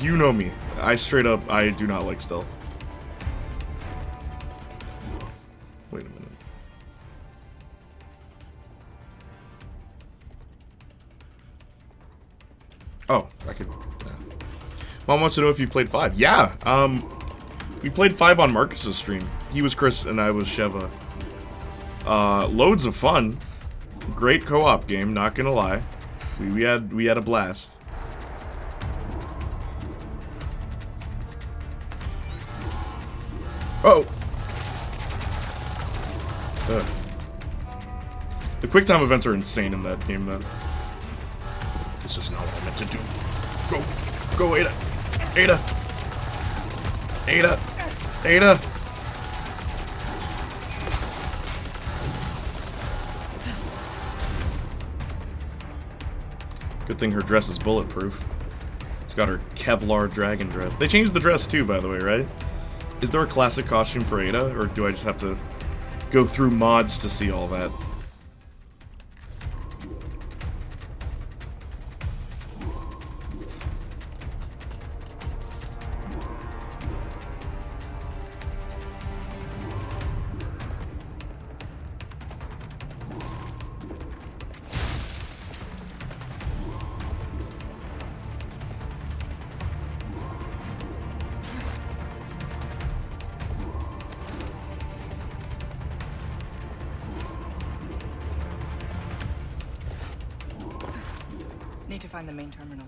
you know me. I straight up, I do not like stealth. Wait a minute. Oh, I could. Mom wants to know if you played 5. Yeah. We played 5 on Marcus's stream. He was Chris and I was Sheva. Loads of fun. Great co-op game, not gonna lie. We had a blast. Oh. The quick time events are insane in that game, though. This is not what I meant to do. Go, Ada. Ada. Good thing her dress is bulletproof. She's got her Kevlar dragon dress. They changed the dress too, by the way, right? Is there a classic costume for Ada, or do I just have to go through mods to see all that? Need to find the main terminal.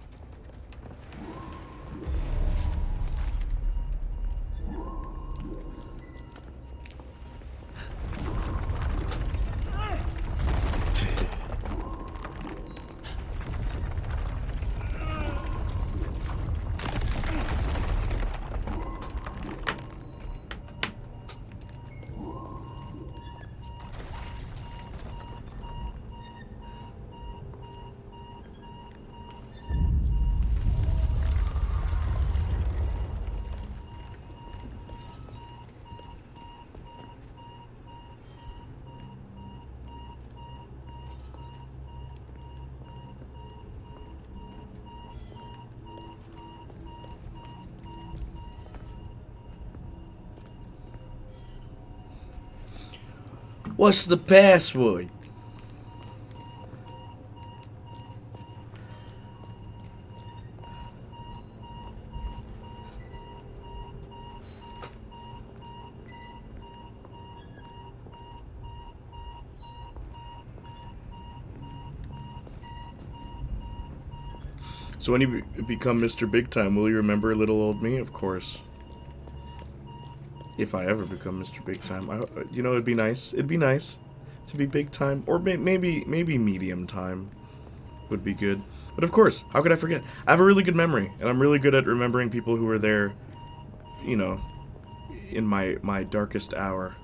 What's the password? So when you become Mr. Big Time, will you remember little old me? Of course. If I ever become Mr. Big Time, you know, it'd be nice. It'd be nice to be big time, or maybe medium time would be good. But of course, how could I forget? I have a really good memory, and I'm really good at remembering people who were there, you know, in my darkest hour.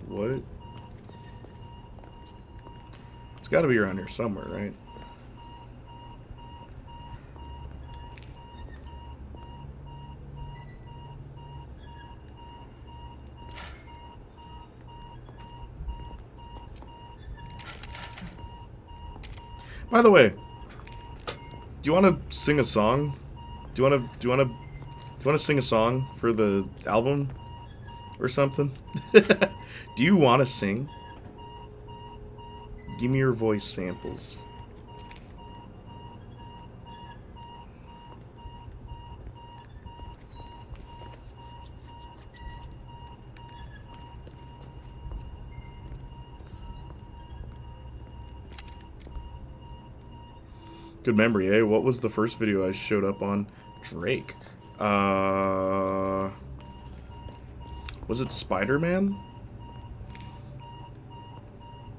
What? It's got to be around here somewhere, right? By the way, do you want to sing a song? Do you want to sing a song for the album or something? Do you want to sing? Give me your voice samples. Good memory, eh? What was the first video I showed up on? Drake. Was it Spider-Man?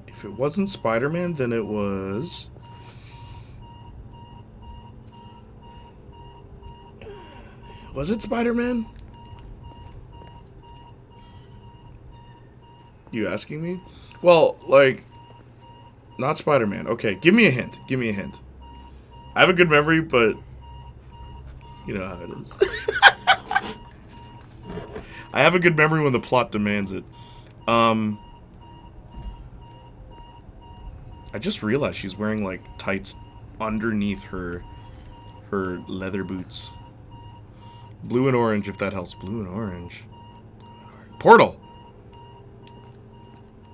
If it wasn't Spider-Man, then it was... Was it Spider-Man? You asking me? Well, like... Not Spider-Man. Okay, give me a hint. Give me a hint. I have a good memory, but... You know how it is. I have a good memory when the plot demands it. I just realized she's wearing, like, tights underneath her leather boots. Blue and orange, if that helps. Blue and orange. Portal!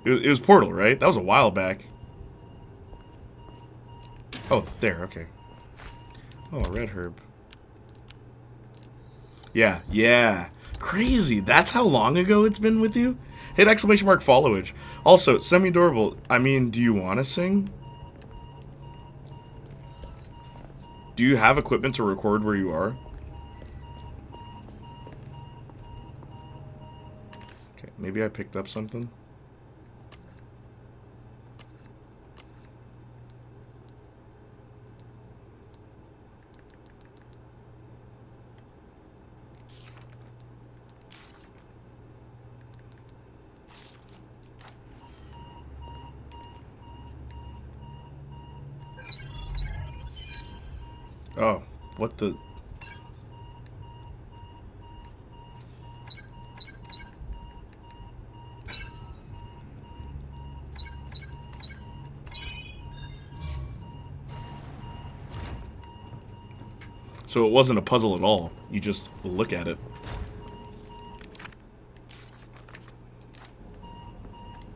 It was Portal, right? That was a while back. Oh, there, okay. Oh, red herb. Yeah, yeah. Crazy. That's how long ago it's been with you? Hit exclamation mark followage. Also, semi-adorable. I mean, do you want to sing? Do you have equipment to record where you are? Okay, maybe I picked up something. Oh, what the... So it wasn't a puzzle at all. You just look at it.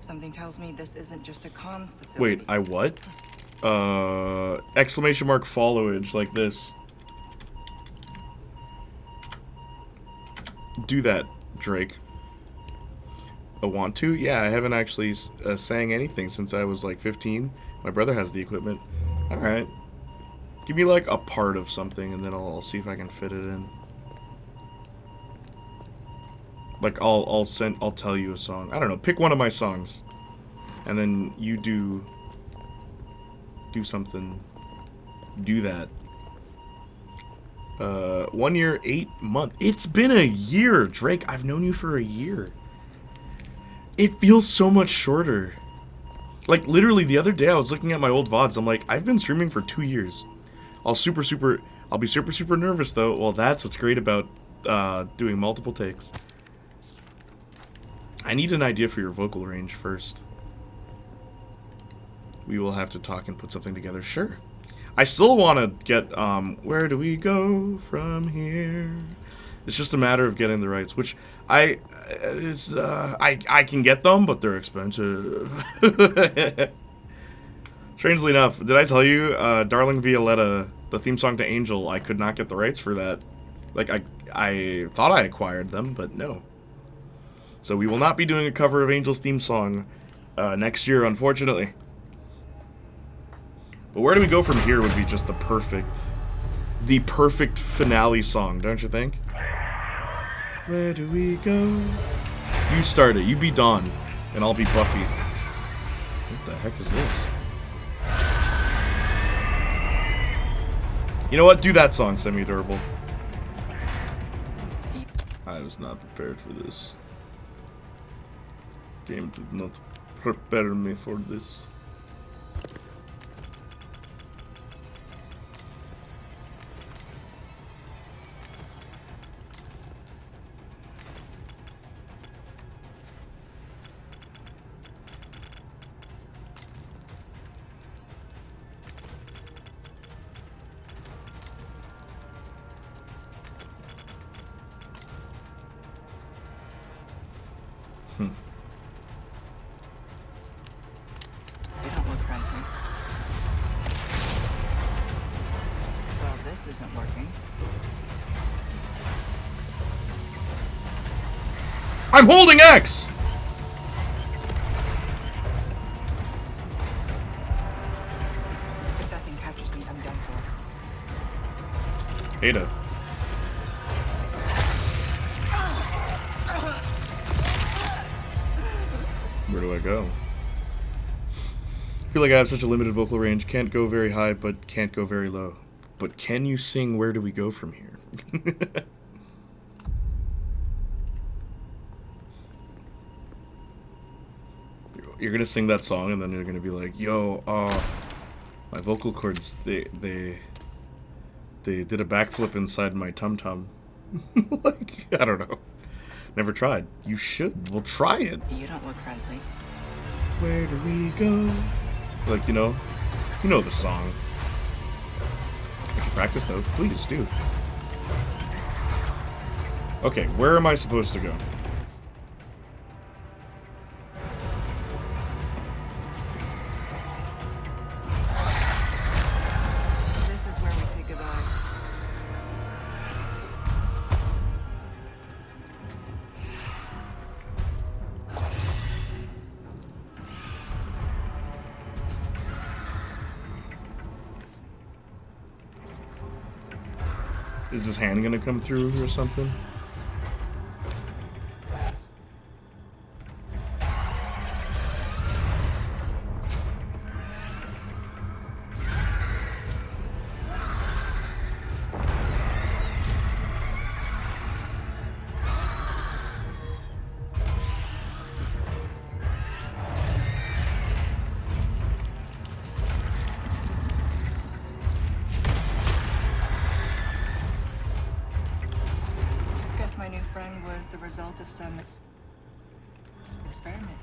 Something tells me this isn't just a comms facility. Wait, I what? Exclamation mark followage, like this. Do that, Drake. I want to? Yeah, I haven't actually sang anything since I was like 15. My brother has the equipment. Alright. Give me like a part of something and then I'll see if I can fit it in. Like I'll tell you a song. I don't know, pick one of my songs. And then you do something. Do that. 1 year, 8 months. It's been a year, Drake. I've known you for a year. It feels so much shorter. Like, literally, the other day I was looking at my old VODs. I'm like, I've been streaming for 2 years. I'll be super nervous, though. Well, that's what's great about doing multiple takes. I need an idea for your vocal range first. We will have to talk and put something together. Sure. I still want to get, where do we go from here? It's just a matter of getting the rights, which I can get them, but they're expensive. Strangely enough, did I tell you, Darling Violetta, the theme song to Angel, I could not get the rights for that. Like, I thought I acquired them, but no. So we will not be doing a cover of Angel's theme song next year, unfortunately. But where do we go from here would be just the perfect finale song, don't you think? Where do we go? You start it. You be Dawn, and I'll be Buffy. What the heck is this? You know what? Do that song, Semi-Durable. I was not prepared for this. game did not prepare me for this. They don't look friendly. Well, this isn't working. I'm holding X! If that thing catches me, I'm done for. Ada. Where do I go? I feel like I have such a limited vocal range. Can't go very high, but can't go very low. But can you sing Where Do We Go From Here? You're gonna sing that song and then you're gonna be like, yo, my vocal cords, they did a backflip inside my tum-tum. Like, I don't know. Never tried. You should. We'll try it. You don't look friendly. Where do we go? Like, you know the song. I can practice though. Please do. Okay, where am I supposed to go? This is where we say goodbye. Is his hand gonna come through or something? Guess my new friend was the result of some experiment.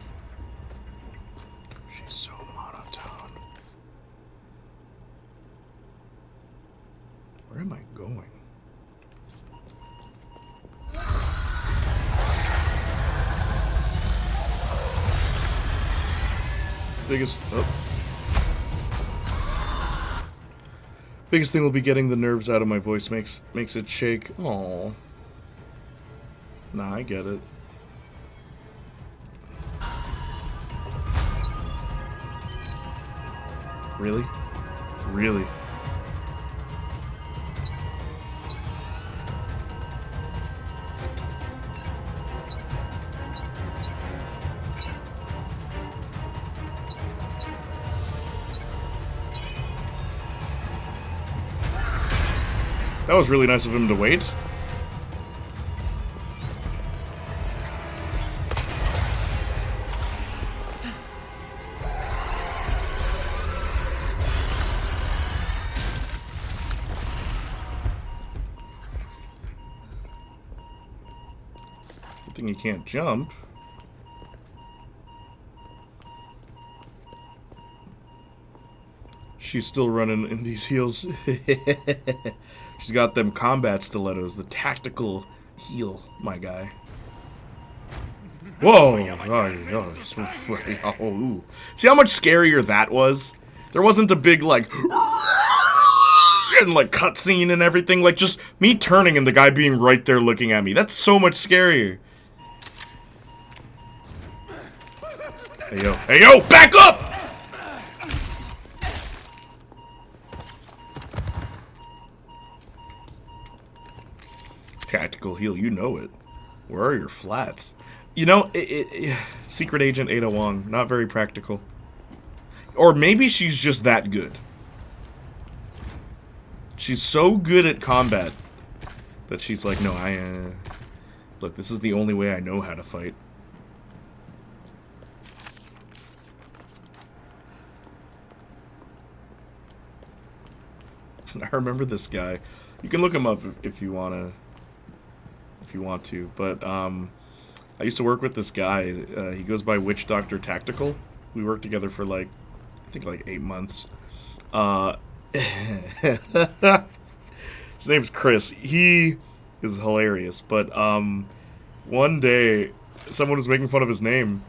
She's so monotone. Where am I going? Biggest thing will be getting the nerves out of my voice. Makes it shake. Aww. Nah, I get it. Really? Really? That was really nice of him to wait. Good thing you can't jump. She's still running in these heels. She's got them combat stilettos, the tactical heel, my guy. Whoa! Oh, see how much scarier that was? There wasn't a big, like, and, like, cutscene and everything. Like, just me turning and the guy being right there looking at me. That's so much scarier. Hey, yo. Hey, yo! Back up! Tactical heal, you know it. Where are your flats? You know, Secret Agent Ada Wong, not very practical. Or maybe she's just that good. She's so good at combat that she's like, no, look, this is the only way I know how to fight. I remember this guy. You can look him up if you wanna, if you want to. But I used to work with this guy. He goes by Witch Doctor Tactical. We worked together for like, I think like 8 months. His name's Chris. He is hilarious. But one day, someone was making fun of his name.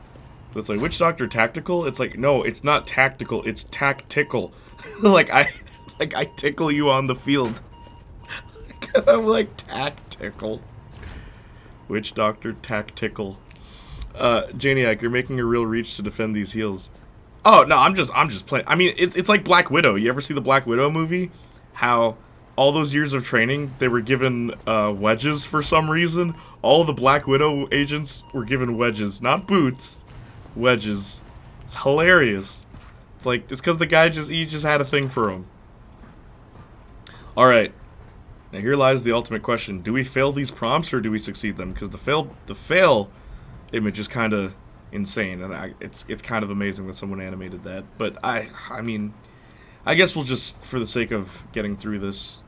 It's like, Witch Doctor Tactical? It's like, no, it's not tactical. It's tactical. like I tickle you on the field. I'm like, tactical. Witch Doctor Tactical. Janiac, you're making a real reach to defend these heels. Oh no, I'm just playing. I mean, it's like Black Widow. You ever see the Black Widow movie? How all those years of training, they were given wedges for some reason. All the Black Widow agents were given wedges, not boots, wedges. It's hilarious. It's like, it's because the guy he just had a thing for him. All right. Now here lies the ultimate question: do we fail these prompts or do we succeed them? Because the fail image is kind of insane, and it's kind of amazing that someone animated that. But I mean, I guess we'll just, for the sake of getting through this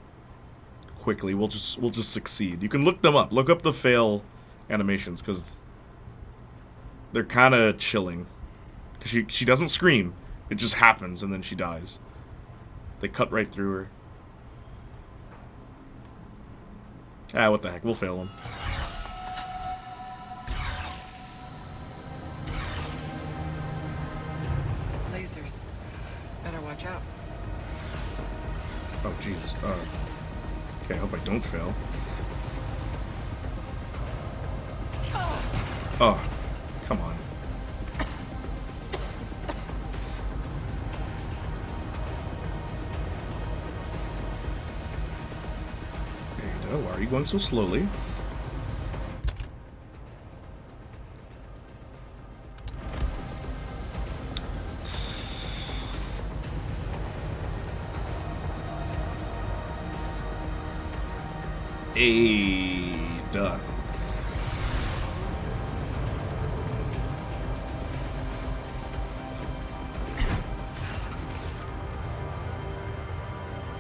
quickly, we'll just succeed. You can look them up. Look up the fail animations because they're kind of chilling. Cause she doesn't scream; it just happens, and then she dies. They cut right through her. Ah, what the heck? We'll fail them. Lasers. Better watch out. Oh, jeez. Okay, I hope I don't fail. Oh, come on. There you go. Why are you going so slowly? Duh.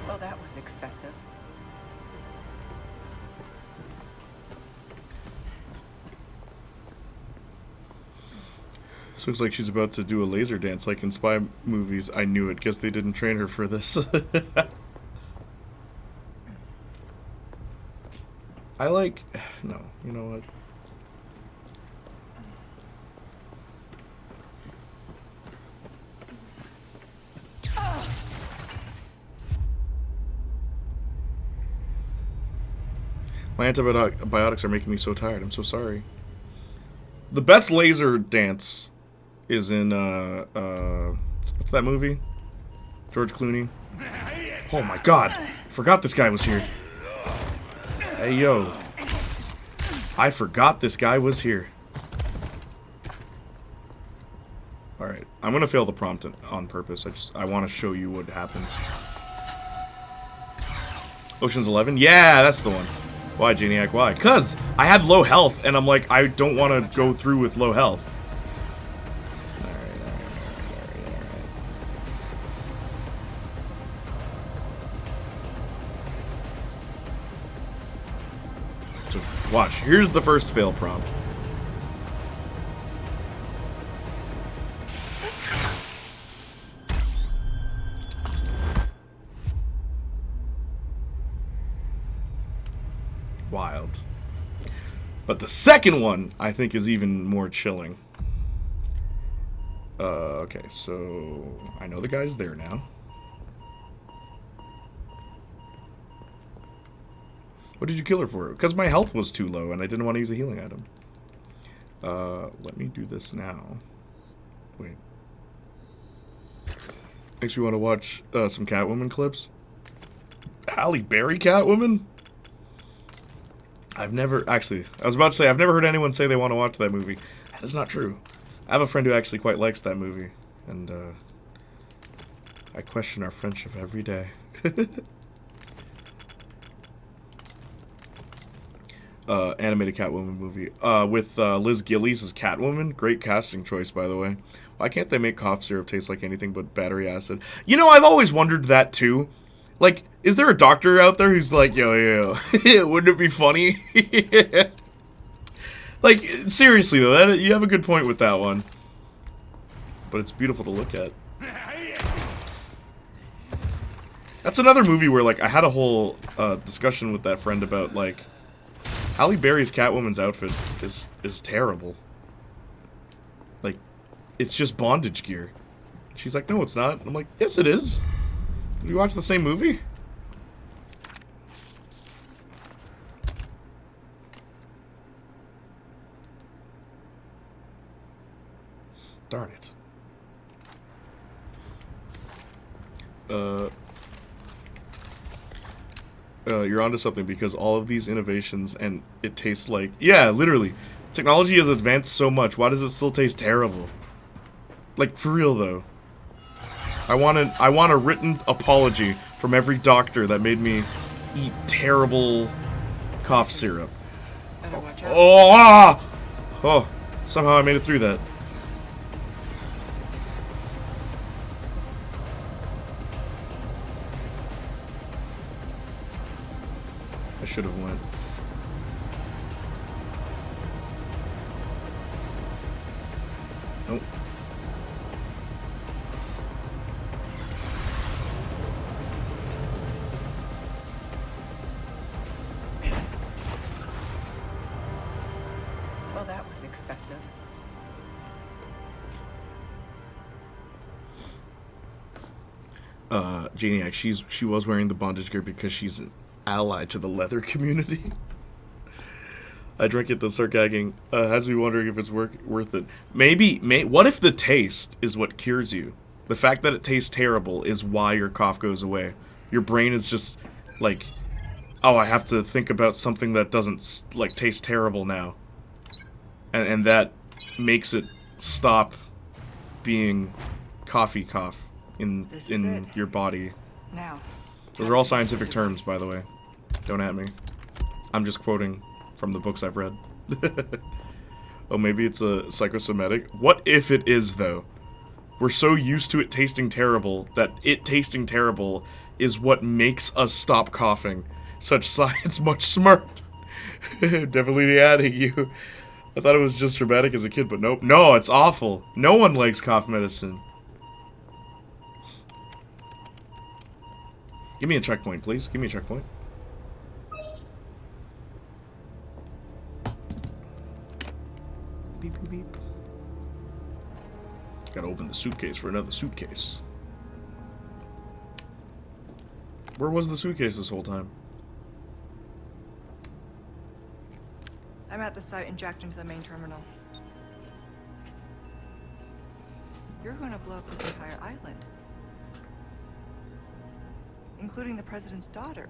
Well, that was excessive. This looks like she's about to do a laser dance like in spy movies. I knew it. Guess they didn't train her for this. I like... No, you know what? My antibiotics are making me so tired. I'm so sorry. The best laser dance is in, what's that movie? George Clooney. Oh my god. Forgot this guy was here. Hey, yo. I forgot this guy was here. Alright. I'm gonna fail the prompt on purpose. I want to show you what happens. Ocean's 11? Yeah, that's the one. Why, Janiac? Why? Because I had low health, and I'm like, I don't want to go through with low health. So, watch. Here's the first fail prompt. Wild. But the second one, I think, is even more chilling. Okay, so I know the guy's there now. What did you kill her for? Because my health was too low and I didn't want to use a healing item. Let me do this now. Wait. Makes me want to watch some Catwoman clips. Halle Berry Catwoman? I've never, actually, I was about to say, I've never heard anyone say they want to watch that movie. That is not true. I have a friend who actually quite likes that movie, and, I question our friendship every day. Animated Catwoman movie. With, Liz Gillies as Catwoman. Great casting choice, by the way. Why can't they make cough syrup taste like anything but battery acid? You know, I've always wondered that, too. Like, is there a doctor out there who's like, yo, wouldn't it be funny? Like, seriously though, you have a good point with that one. But it's beautiful to look at. That's another movie where, like, I had a whole discussion with that friend about, like, Halle Berry's Catwoman's outfit is terrible. Like, it's just bondage gear. She's like, no, it's not. I'm like, yes, it is. Did we watch the same movie? Darn it. You're onto something because all of these innovations and it tastes like... Yeah, literally. Technology has advanced so much. Why does it still taste terrible? Like, for real, though. I want a written apology from every doctor that made me eat terrible cough syrup. Better watch out. Oh, ah! Oh, somehow I made it through that. I should have went. Nope. Well, that was excessive. Playniac, she was wearing the bondage gear because she's an ally to the leather community. I drank it to start gagging. Has me wondering if it's worth it. What if the taste is what cures you? The fact that it tastes terrible is why your cough goes away. Your brain is just like, oh, I have to think about something that doesn't like taste terrible now, and that makes it stop being coffee cough in your body. Now. Those are all scientific terms, by the way. Don't at me. I'm just quoting from the books I've read. Oh, maybe it's a psychosomatic? What if it is, though? We're so used to it tasting terrible that it tasting terrible is what makes us stop coughing. Such science, much smart. Definitely adding you. I thought it was just dramatic as a kid, but nope. No, it's awful. No one likes cough medicine. Give me a checkpoint, please. Give me a checkpoint. Beep, beep, beep. Gotta open the suitcase for another suitcase. Where was the suitcase this whole time? I'm at the site and jacked into the main terminal. You're going to blow up this entire island. Including the president's daughter.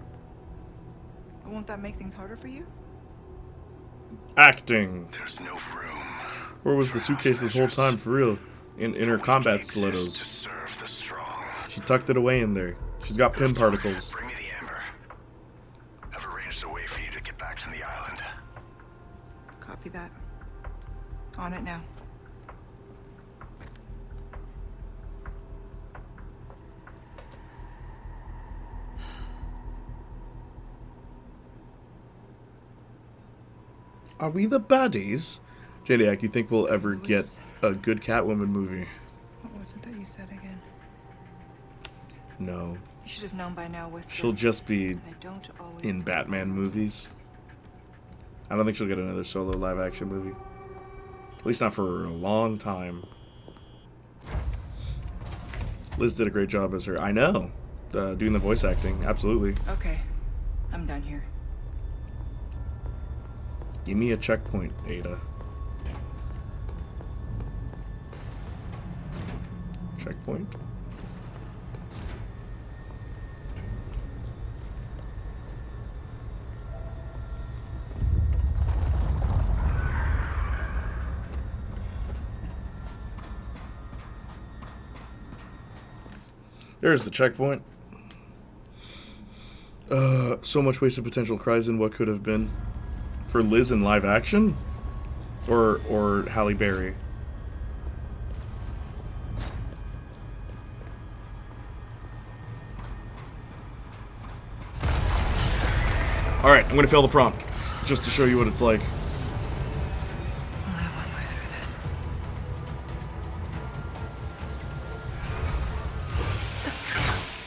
Won't that make things harder for you? Acting. There's no room. Where was the suitcase this whole time, for real? In her combat stilettos. To serve the strong. She tucked it away in there. She's got pin particles. Bring me the amber. I've arranged a way for you to get back to the island. Copy that. On it now. Are we the baddies? Jadiak, you think we'll ever get a good Catwoman movie? What was it that you said again? No. You should have known by now, Whisper. She'll just be I don't always in Batman movies. I don't think she'll get another solo live-action movie. At least not for a long time. Liz did a great job as her. I know. Doing the voice acting. Absolutely. Okay. I'm done here. Give me a checkpoint, Ada. Checkpoint? There's the checkpoint. So much wasted potential. Cries in what could have been. For Liz in live action? Or Halle Berry? Alright, I'm gonna fail the prompt. Just to show you what it's like. Only one way through this.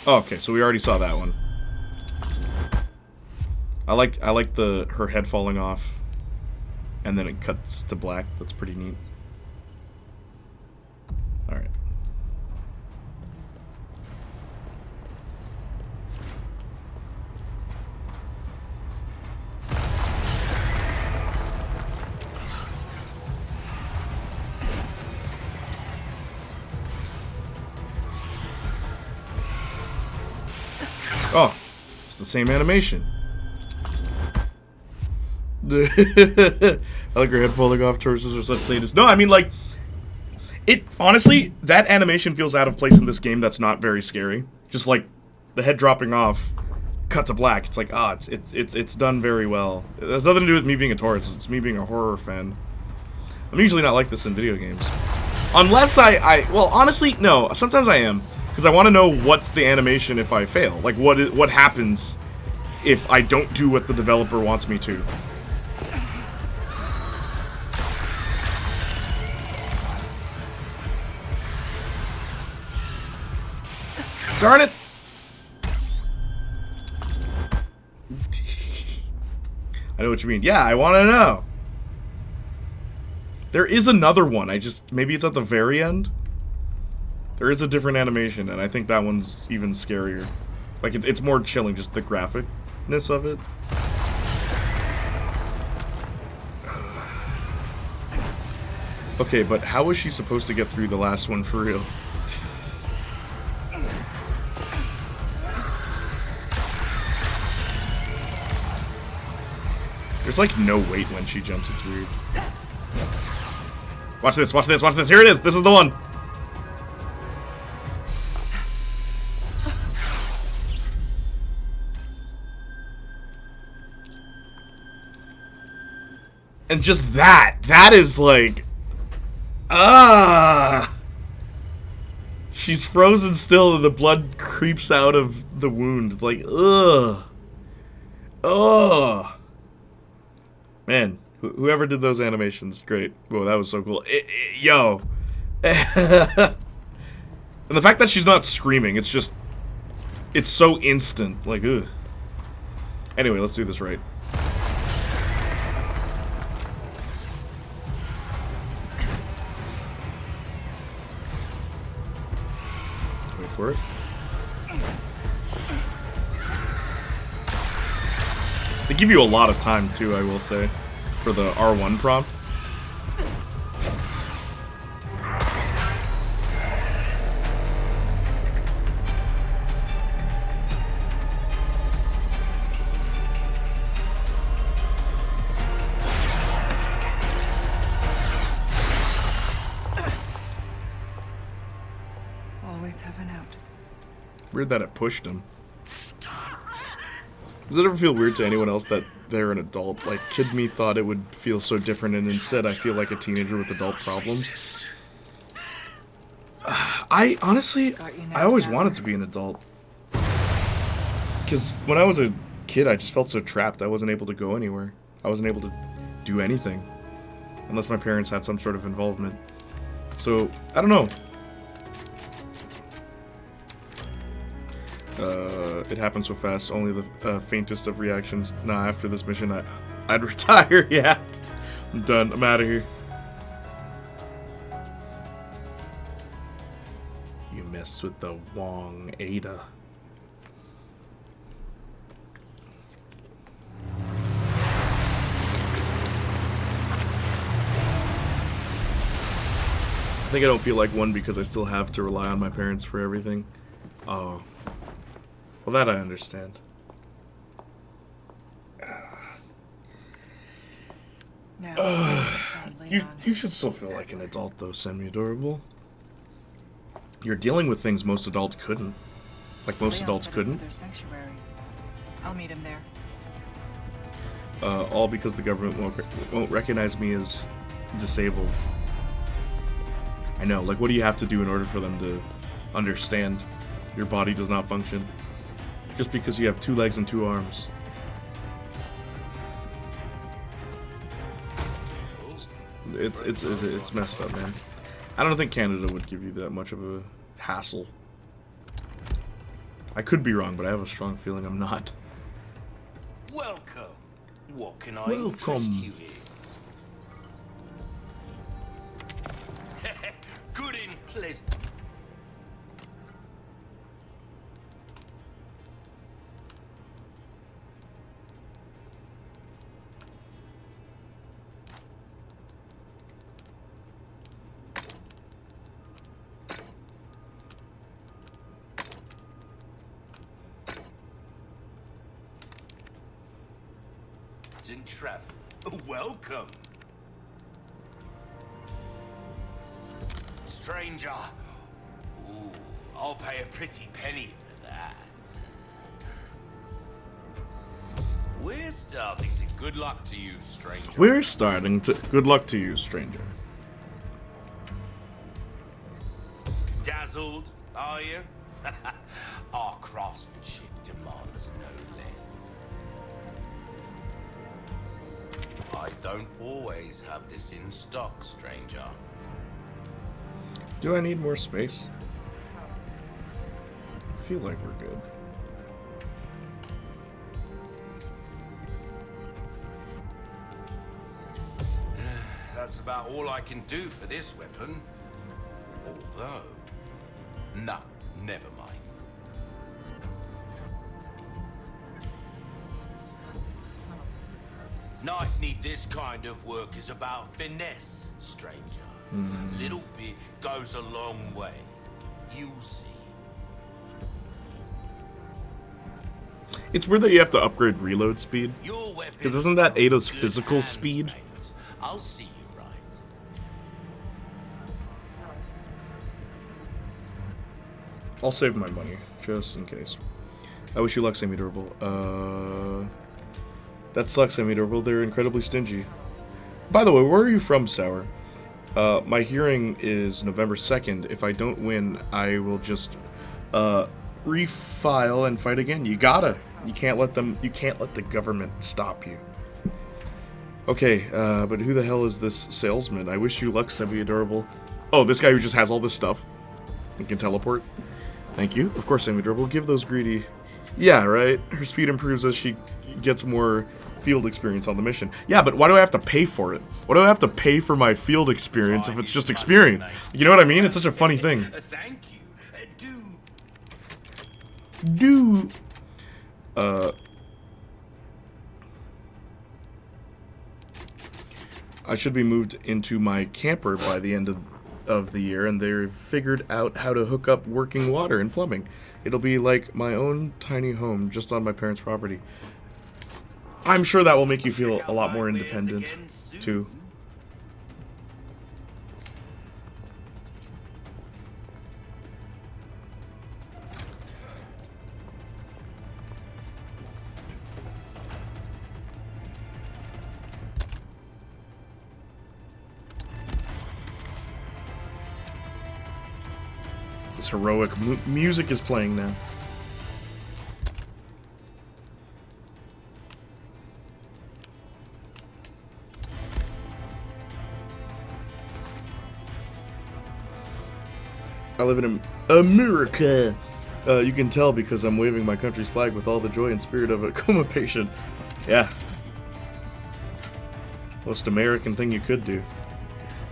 Oh, okay, so we already saw that one. I like her head falling off, and then it cuts to black. That's pretty neat. All right. Oh, it's the same animation. I like her head falling off. Torsos are such sadist. No, I mean, like, it honestly, that animation feels out of place in this game. That's not very scary. Just like the head dropping off, cut to black. It's like, it's done very well. It has nothing to do with me being a Taurus. It's me being a horror fan. I'm usually not like this in video games, unless well, honestly, no. Sometimes I am, because I want to know what's the animation if I fail. Like, what happens if I don't do what the developer wants me to. Darn it! I know what you mean. Yeah, I want to know. There is another one. Maybe it's at the very end. There is a different animation, and I think that one's even scarier. Like, it's more chilling, just the graphicness of it. Okay, but how was she supposed to get through the last one for real? There's like no weight when she jumps, it's weird. Watch this, watch this, watch this. Here it is. This is the one. And just that is like, she's frozen still and the blood creeps out of the wound. Like, ugh. Man, whoever did those animations, great. Whoa, that was so cool. Yo. And the fact that she's not screaming, it's so instant. Like, ugh. Anyway, let's do this right. Wait for it. They give you a lot of time, too, I will say, for the R1 prompt. Always have an out. Weird that it pushed him. Does it ever feel weird to anyone else that they're an adult? Like, kid me thought it would feel so different, and instead I feel like a teenager with adult problems. I honestly, I always wanted to be an adult. Because when I was a kid, I just felt so trapped. I wasn't able to go anywhere. I wasn't able to do anything. Unless my parents had some sort of involvement. So, I don't know. It happened so fast, only the faintest of reactions. Nah, after this mission, I'd retire, yeah. I'm done, I'm out of here. You messed with the wrong Ada. I think I don't feel like one because I still have to rely on my parents for everything. Oh. Well, that I understand. Now, You should still feel like an adult, though, semi-adorable. You're dealing with things most adults couldn't. Like, most adults couldn't. I'll meet him there. All because the government won't recognize me as disabled. I know, like, what do you have to do in order for them to understand your body does not function? Just because you have 2 legs and 2 arms. It's messed up, man. I don't think Canada would give you that much of a hassle. I could be wrong, but I have a strong feeling I'm not. Welcome. What can I Welcome. interest you in? Good and pleasant. And travel. Welcome. Stranger. Ooh, I'll pay a pretty penny for that. We're starting to good luck to you, stranger. We're starting to. Good luck to you, stranger. Dazzled, are you? Our craftsmanship demands no less. I don't always have this in stock, stranger. Do I need more space? I feel like we're good. That's about all I can do for this weapon. Although... No, never mind. Knife need this kind of work is about finesse, stranger. Little bit goes a long way. You'll see. It's weird that you have to upgrade reload speed. Your weapon. Because isn't that Ada's good physical hands, speed? mate. I'll see you right. I'll save my money, just in case. I wish you luck, semi-durable. That sucks, semi-durable. They're incredibly stingy. By the way, where are you from, Sour? My hearing is November 2nd. If I don't win, I will just refile and fight again. You gotta. You can't let the government stop you. Okay, but who the hell is this salesman? I wish you luck, semi-durable. Oh, this guy who just has all this stuff and can teleport. Thank you. Of course, semi-durable. Give those greedy. Yeah, right. Her speed improves as she gets more field experience on the mission. Yeah, but why do I have to pay for it? Why do I have to pay for my field experience if it's just experience? You know what I mean? It's such a funny thing. Thank you. I should be moved into my camper by the end of the year, and they've figured out how to hook up working water and plumbing. It'll be like my own tiny home just on my parents' property. I'm sure that will make you feel a lot more independent, too. This heroic music is playing now. I live in America. You can tell because I'm waving my country's flag with all the joy and spirit of a coma patient. Yeah. Most American thing you could do.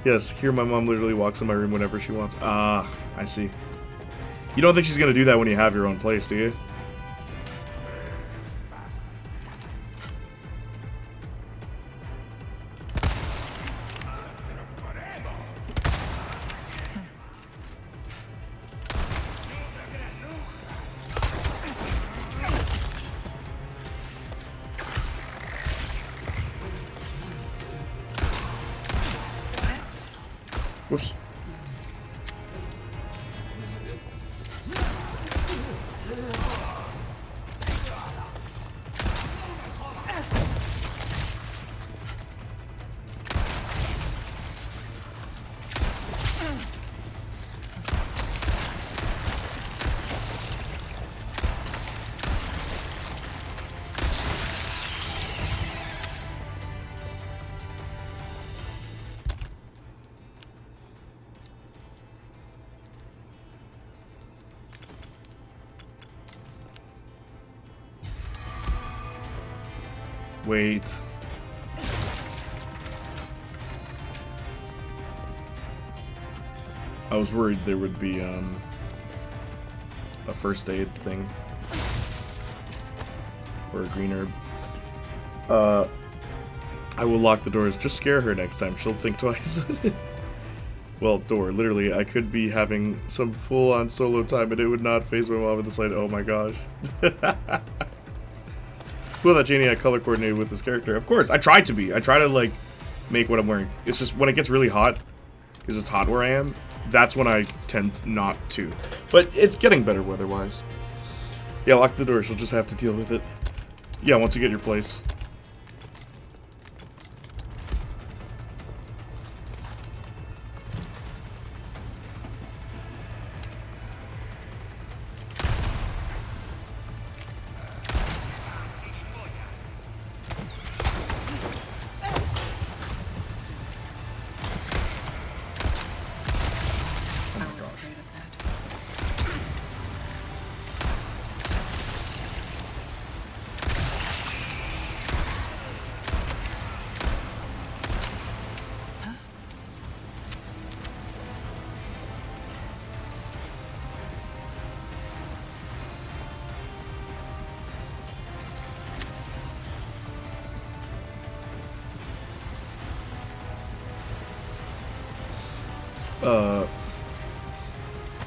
Yes, here my mom literally walks in my room whenever she wants. Ah, I see. You don't think she's gonna do that when you have your own place, do you? Whoops. Wait. I was worried there would be a first aid thing. Or a green herb. I will lock the doors. Just scare her next time. She'll think twice. Well, door. Literally, I could be having some full-on solo time and it would not phase my mom in the slightest. Oh my gosh. Well, that Janie I color coordinated with this character. Of course, I try to be. I try to, like, make what I'm wearing. It's just when it gets really hot, because it's hot where I am, that's when I tend not to. But it's getting better weather-wise. Yeah, lock the door. She'll just have to deal with it. Yeah, once you get your place.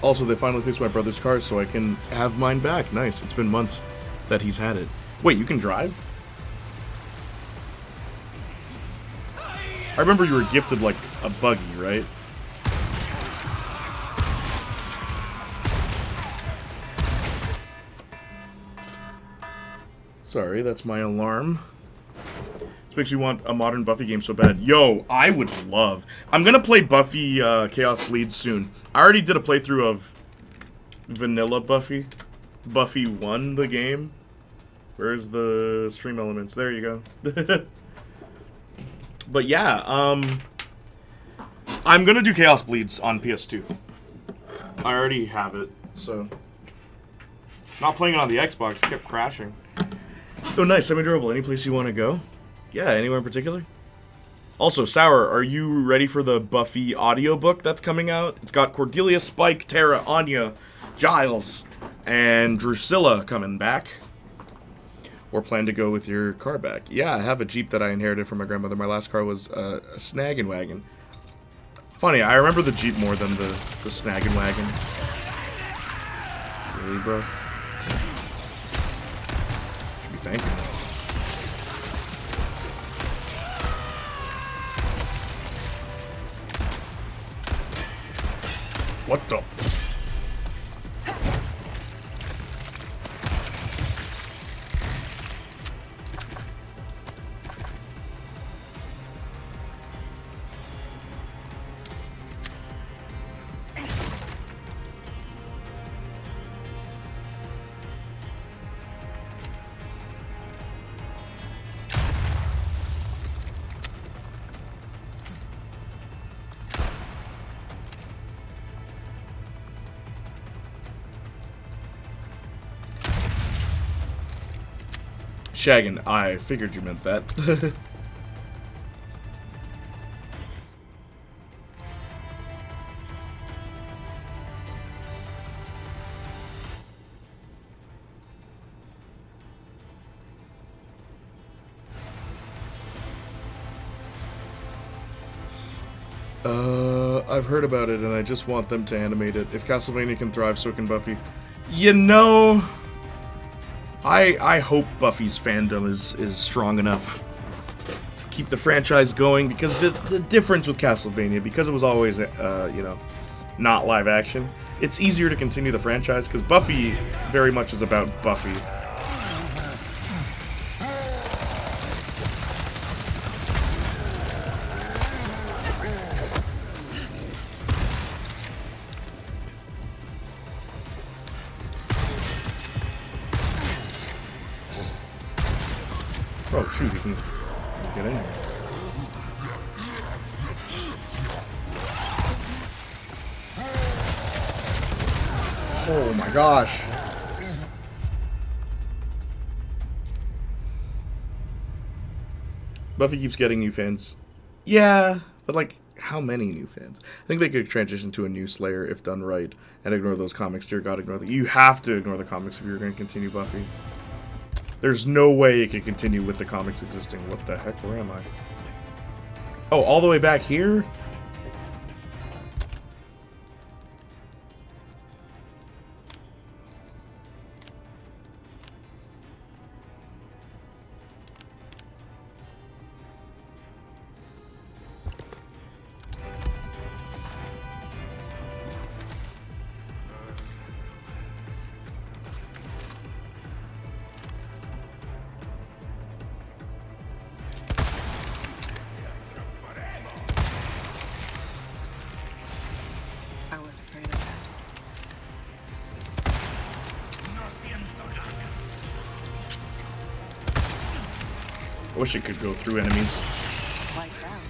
Also, they finally fixed my brother's car so I can have mine back. Nice. It's been months that he's had it. Wait, you can drive? I remember you were gifted, like, a buggy, right? Sorry, that's my alarm. This makes me want a modern Buffy game so bad. Yo, I would love. I'm gonna play Buffy Chaos Bleeds soon. I already did a playthrough of Vanilla Buffy. Buffy 1, the game. Where's the stream elements? There you go. But yeah, I'm gonna do Chaos Bleeds on PS2. I already have it, so. Not playing it on the Xbox, it kept crashing. So nice, semi-durable. Any place you want to go? Yeah, anywhere in particular? Also, Sour, are you ready for the Buffy audiobook that's coming out? It's got Cordelia, Spike, Tara, Anya, Giles, and Drusilla coming back. Or plan to go with your car back. Yeah, I have a Jeep that I inherited from my grandmother. My last car was a snaggin' wagon. Funny, I remember the Jeep more than the snaggin' wagon. Really, bro? Should be thanking me. What the? Shaggin', I figured you meant that. I've heard about it and I just want them to animate it. If Castlevania can thrive, so can Buffy. You know, I hope Buffy's fandom is strong enough to keep the franchise going, because the difference with Castlevania, because it was always, you know, not live action, it's easier to continue the franchise, because Buffy very much is about Buffy. Oh shoot, he can get in here. Oh my gosh. Buffy keeps getting new fans. Yeah, but like, how many new fans? I think they could transition to a new Slayer if done right and ignore those comics. Dear God, ignore them. You have to ignore the comics if you're going to continue Buffy. There's no way it can continue with the comics existing. What the heck? Where am I? Oh, all the way back here? I was afraid of that. I wish it could go through enemies. Lights out.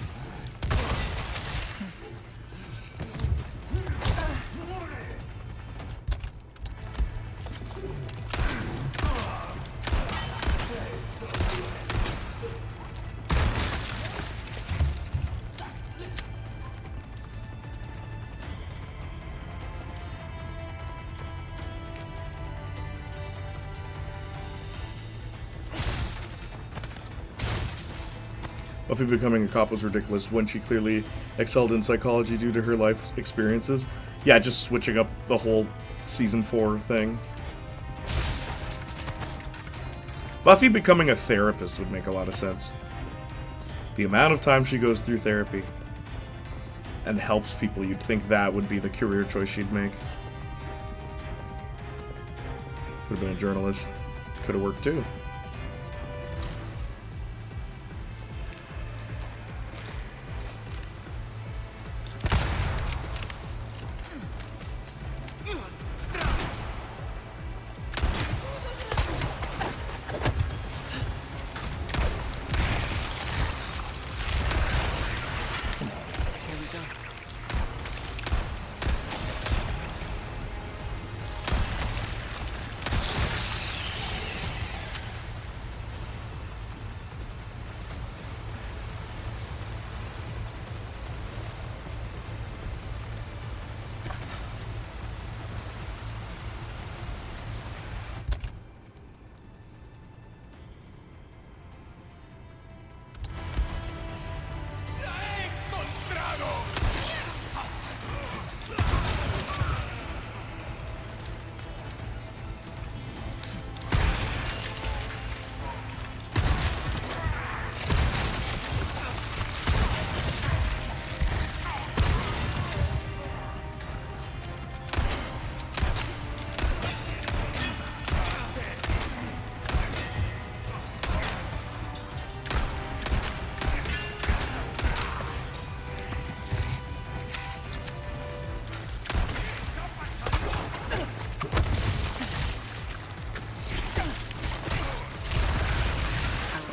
Buffy becoming a cop was ridiculous when she clearly excelled in psychology due to her life experiences. Yeah, just switching up the whole season 4 thing. Buffy becoming a therapist would make a lot of sense. The amount of time she goes through therapy and helps people, you'd think that would be the career choice she'd make. Could have been a journalist. Could have worked too. Here we go.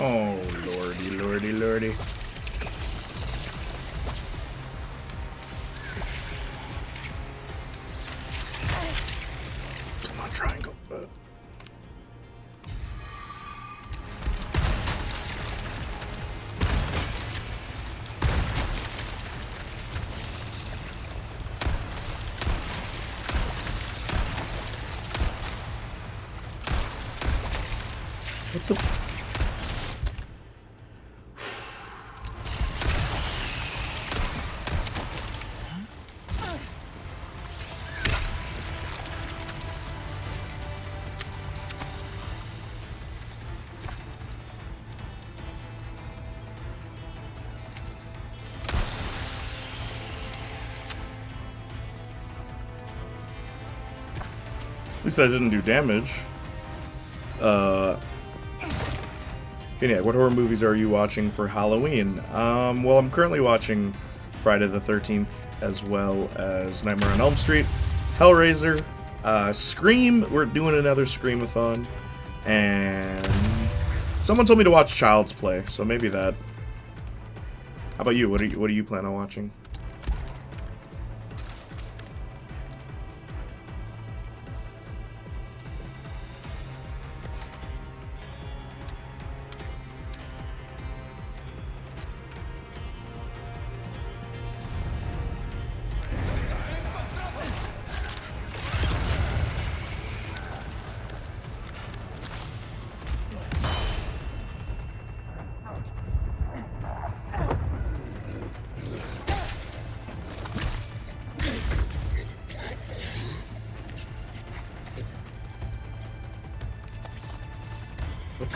Oh, lordy, lordy, lordy. Come on, triangle. What the? At least that didn't do damage. Playniac, what horror movies are you watching for Halloween? Well, I'm currently watching Friday the 13th, as well as Nightmare on Elm Street, Hellraiser, Scream. We're doing another Scream-a-thon. And someone told me to watch Child's Play, so maybe that. How about you? What do you plan on watching? What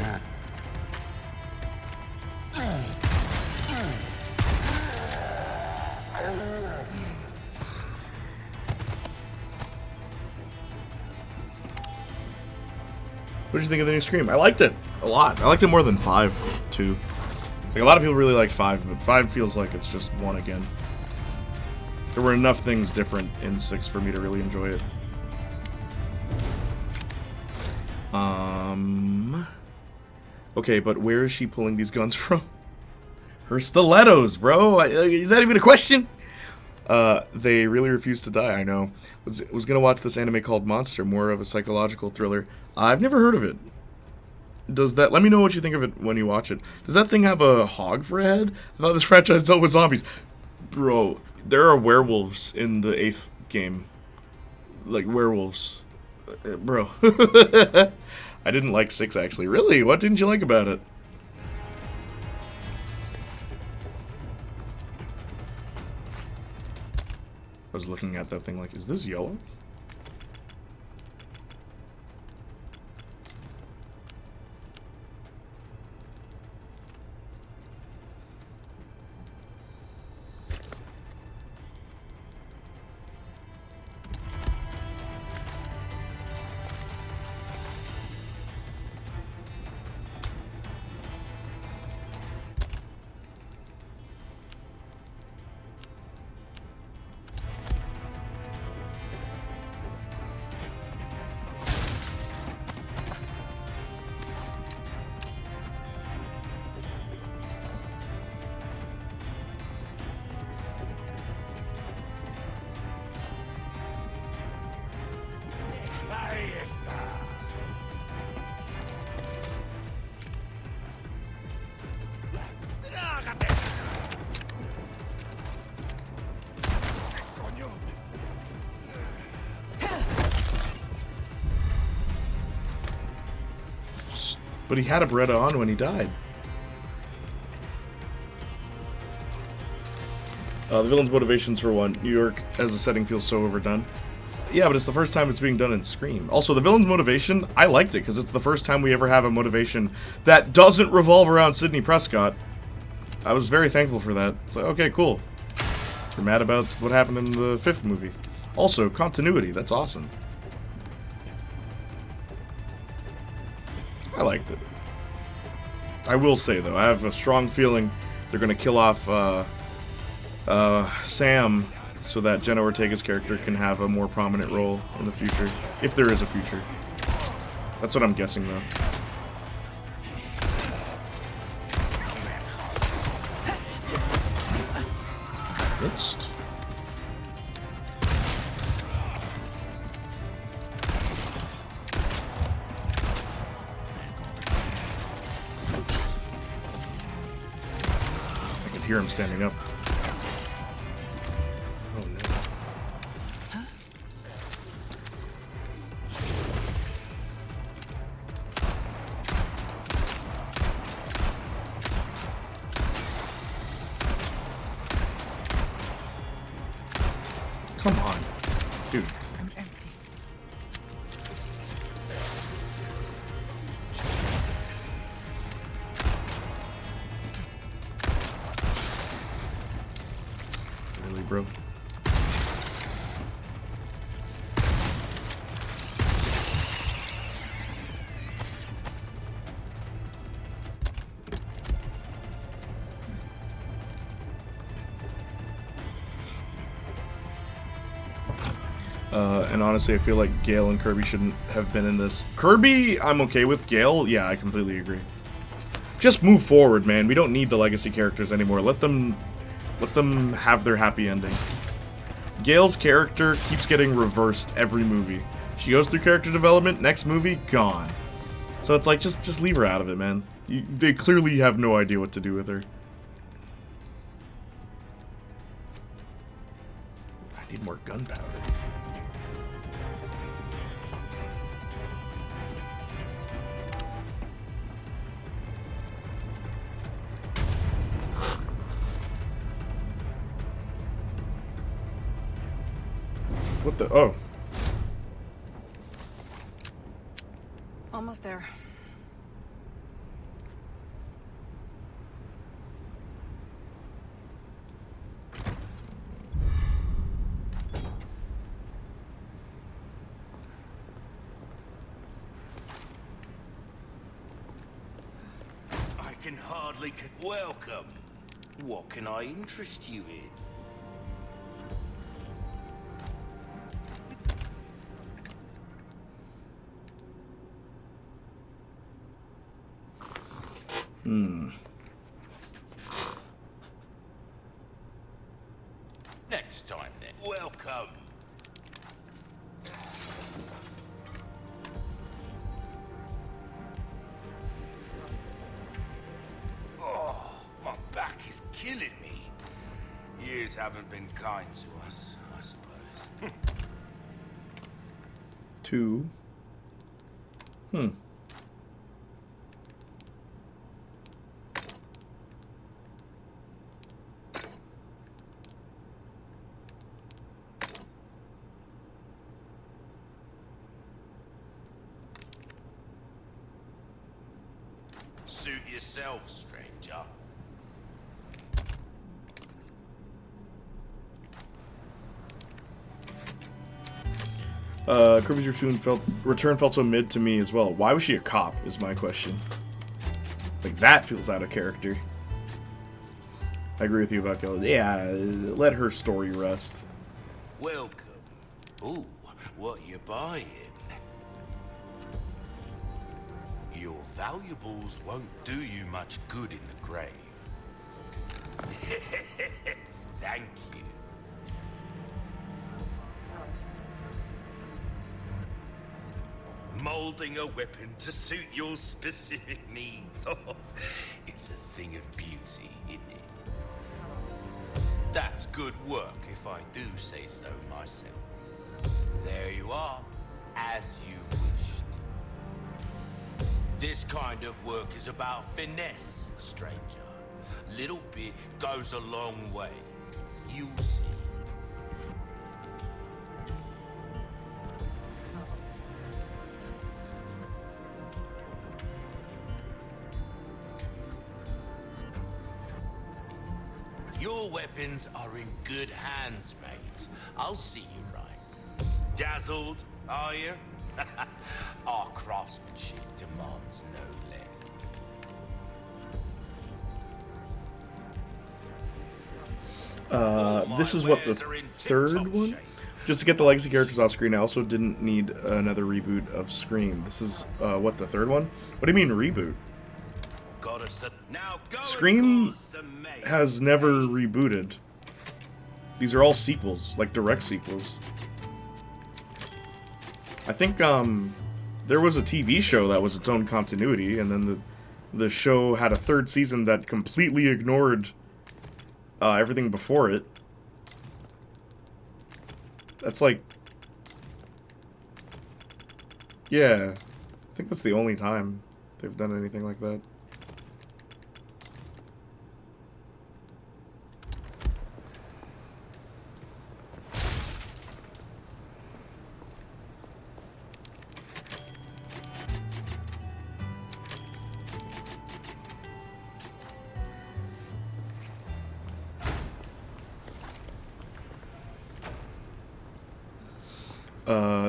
did you think of the new Scream? I liked it a lot. I liked it more than 5, too. Like, a lot of people really liked 5, but 5 feels like it's just 1 again. There were enough things different in 6 for me to really enjoy it. Okay, but where is she pulling these guns from? Her stilettos, bro. Is that even a question? They really refuse to die, I know. Was gonna watch this anime called Monster, more of a psychological thriller. I've never heard of it. Does that... Let me know what you think of it when you watch it. Does that thing have a hog for a head? I thought this franchise dealt with zombies. Bro, there are werewolves in the 8th game. Like, werewolves. Bro. I didn't like 6, actually. Really? What didn't you like about it? I was looking at that thing like, is this yellow? But he had a Beretta on when he died. The villain's motivations for one. New York as a setting feels so overdone. Yeah, but it's the first time it's being done in Scream. Also, the villain's motivation, I liked it, because it's the first time we ever have a motivation that doesn't revolve around Sidney Prescott. I was very thankful for that. It's like, okay, cool. You're mad about what happened in the 5th movie. Also, continuity, that's awesome. I liked it. I will say, though, I have a strong feeling they're going to kill off Sam so that Jenna Ortega's character can have a more prominent role in the future. If there is a future. That's what I'm guessing, though. Missed. Hear him standing up. Oh no. Come on, dude. I'm empty. Really, bro? And honestly, I feel like Gale and Kirby shouldn't have been in this. Kirby, I'm okay with. Gale, yeah, I completely agree. Just move forward, man. We don't need the legacy characters anymore. Let them have their happy ending. Gale's character keeps getting reversed every movie. She goes through character development, next movie, gone. So it's like, just leave her out of it, man. They clearly have no idea what to do with her. I need more gunpowder. What the? Oh. Almost there. can hardly welcome. What can I interest you in? Next time then. Welcome. Oh, my back is killing me. Years haven't been kind to us, I suppose. 2. Suit yourself, stranger. Kirby's return felt so mid to me as well. Why was she a cop, is my question. Like, that feels out of character. I agree with you about Gil. Yeah, let her story rest. Welcome. Ooh, what you buying? Your valuables won't do you much good in the grave. Thank you. Molding a weapon to suit your specific needs. Oh, it's a thing of beauty, isn't it? That's good work, if I do say so myself. There you are, as you wished. This kind of work is about finesse, stranger. Little bit goes a long way. You'll see. Your weapons are in good hands, mate. I'll see you right. Dazzled, are you? Our craftsmanship demands no less. This is what, the third one? Just to get the legacy characters off screen, I also didn't need another reboot of Scream. This is, what, the third one? What do you mean, reboot? Scream has never rebooted. These are all sequels, like direct sequels. I think, there was a TV show that was its own continuity, and then the show had a third season that completely ignored everything before it. That's like... Yeah. I think that's the only time they've done anything like that.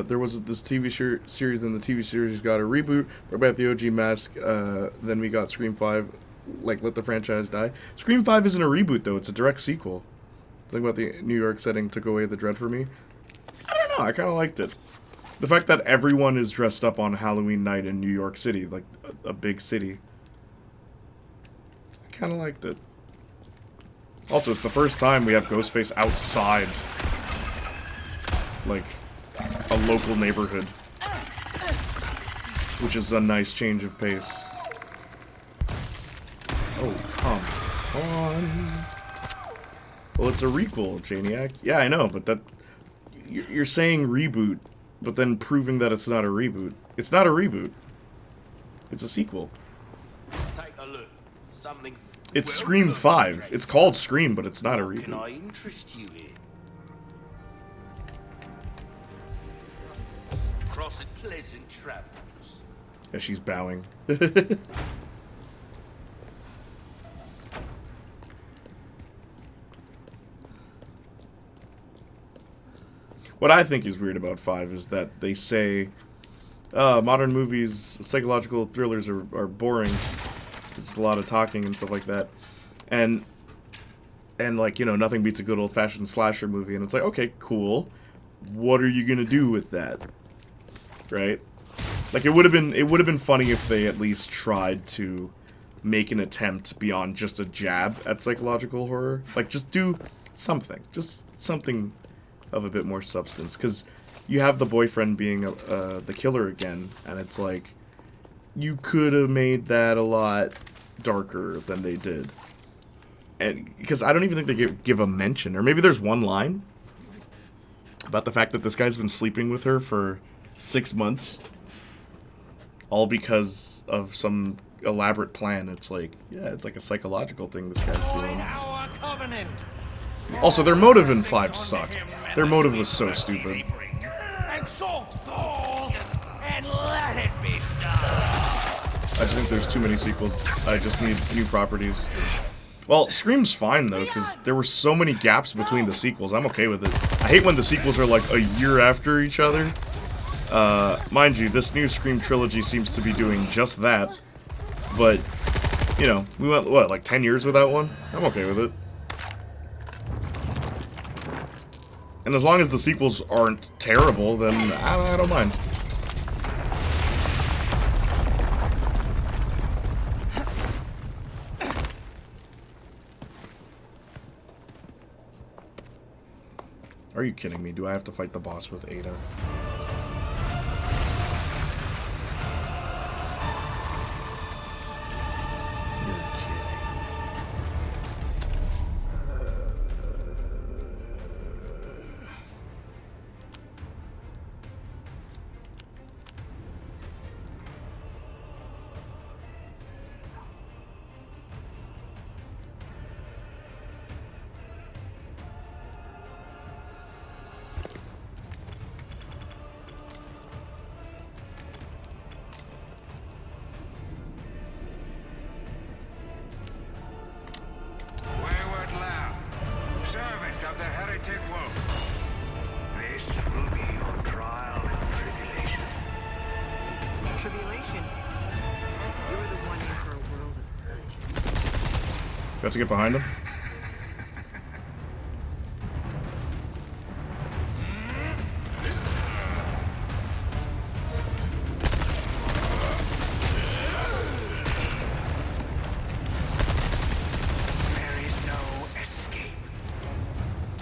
There was this TV series, and the TV series got a reboot. Brought back the OG mask. Then we got Scream 5. Like, let the franchise die. Scream 5 isn't a reboot, though. It's a direct sequel. The thing about the New York setting took away the dread for me. I don't know. I kind of liked it. The fact that everyone is dressed up on Halloween night in New York City, like a big city. I kind of liked it. Also, it's the first time we have Ghostface outside, like, a local neighborhood, which is a nice change of pace. Oh, come on. Well, it's a requel, Janiac. Yeah, I know, but that... You're saying reboot, but then proving that it's not a reboot. It's not a reboot. It's a sequel. Take a look. Something... It's Scream 5. It's called Scream, but it's not a reboot. Can I interest you in? Cross it pleasant travels. Yeah, she's bowing. What I think is weird about 5 is that they say modern movies, psychological thrillers are boring. There's a lot of talking and stuff like that. And like, you know, nothing beats a good old-fashioned slasher movie. And it's like, okay, cool. What are you gonna do with that? Right? Like, it would have been funny if they at least tried to make an attempt beyond just a jab at psychological horror. Like, just do something. Just something of a bit more substance. Because you have the boyfriend being the killer again, and it's like, you could have made that a lot darker than they did. And because I don't even think they give a mention, or maybe there's one line about the fact that this guy's been sleeping with her for 6 months, all because of some elaborate plan. It's like, yeah, it's like a psychological thing this guy's doing. Also, their motive in 5 sucked. Their motive was so stupid. I just think there's too many sequels. I just need new properties. Well, Scream's fine, though, because there were so many gaps between the sequels. I'm okay with it. I hate when the sequels are, like, a year after each other. Mind you, this new Scream trilogy seems to be doing just that. But, you know, we went, what, like 10 years without one? I'm okay with it. And as long as the sequels aren't terrible, then I don't mind. Are you kidding me? Do I have to fight the boss with Ada? You're kidding. Have to get behind him. There is no escape.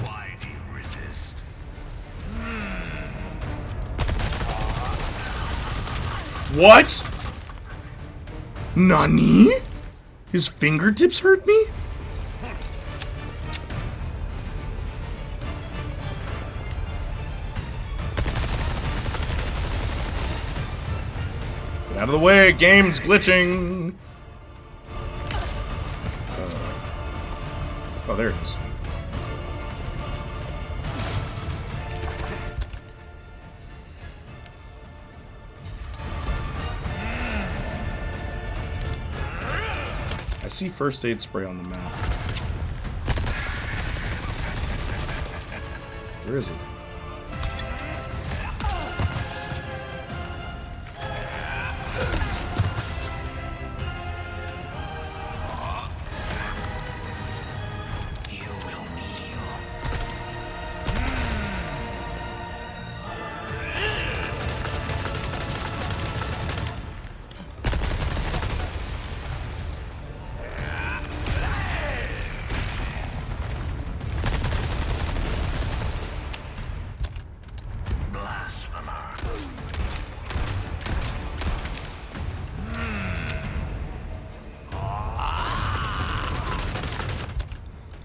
Why do you resist? What? Nani? His fingertips hurt me? Get out of the way, game's glitching. Oh, there it is. I see first aid spray on the map. Where is it?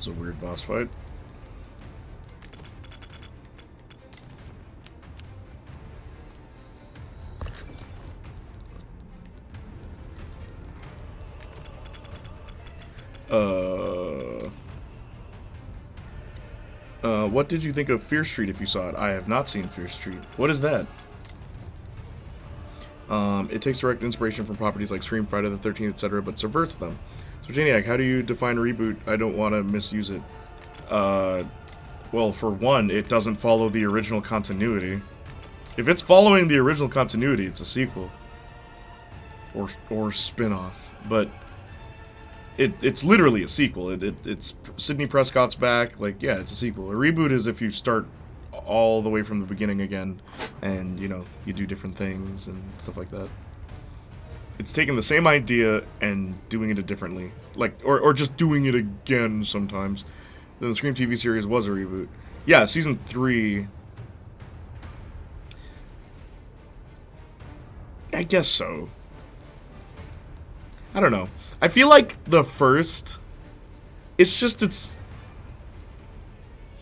It's a weird boss fight. What did you think of Fear Street if you saw it? I have not seen Fear Street. What is that? It takes direct inspiration from properties like Scream, Friday the 13th, etc., but subverts them. So, Playniac, how do you define reboot? I don't want to misuse it. Well, for one, it doesn't follow the original continuity. If it's following the original continuity, it's a sequel. Or spin-off. But it's literally a sequel. It's Sidney Prescott's back. Like, yeah, it's a sequel. A reboot is if you start all the way from the beginning again, and, you know, you do different things and stuff like that. It's taking the same idea and doing it differently. Like, or just doing it again sometimes. Then the Scream TV series was a reboot. Yeah, season 3... I guess so. I don't know. I feel like the first... it's...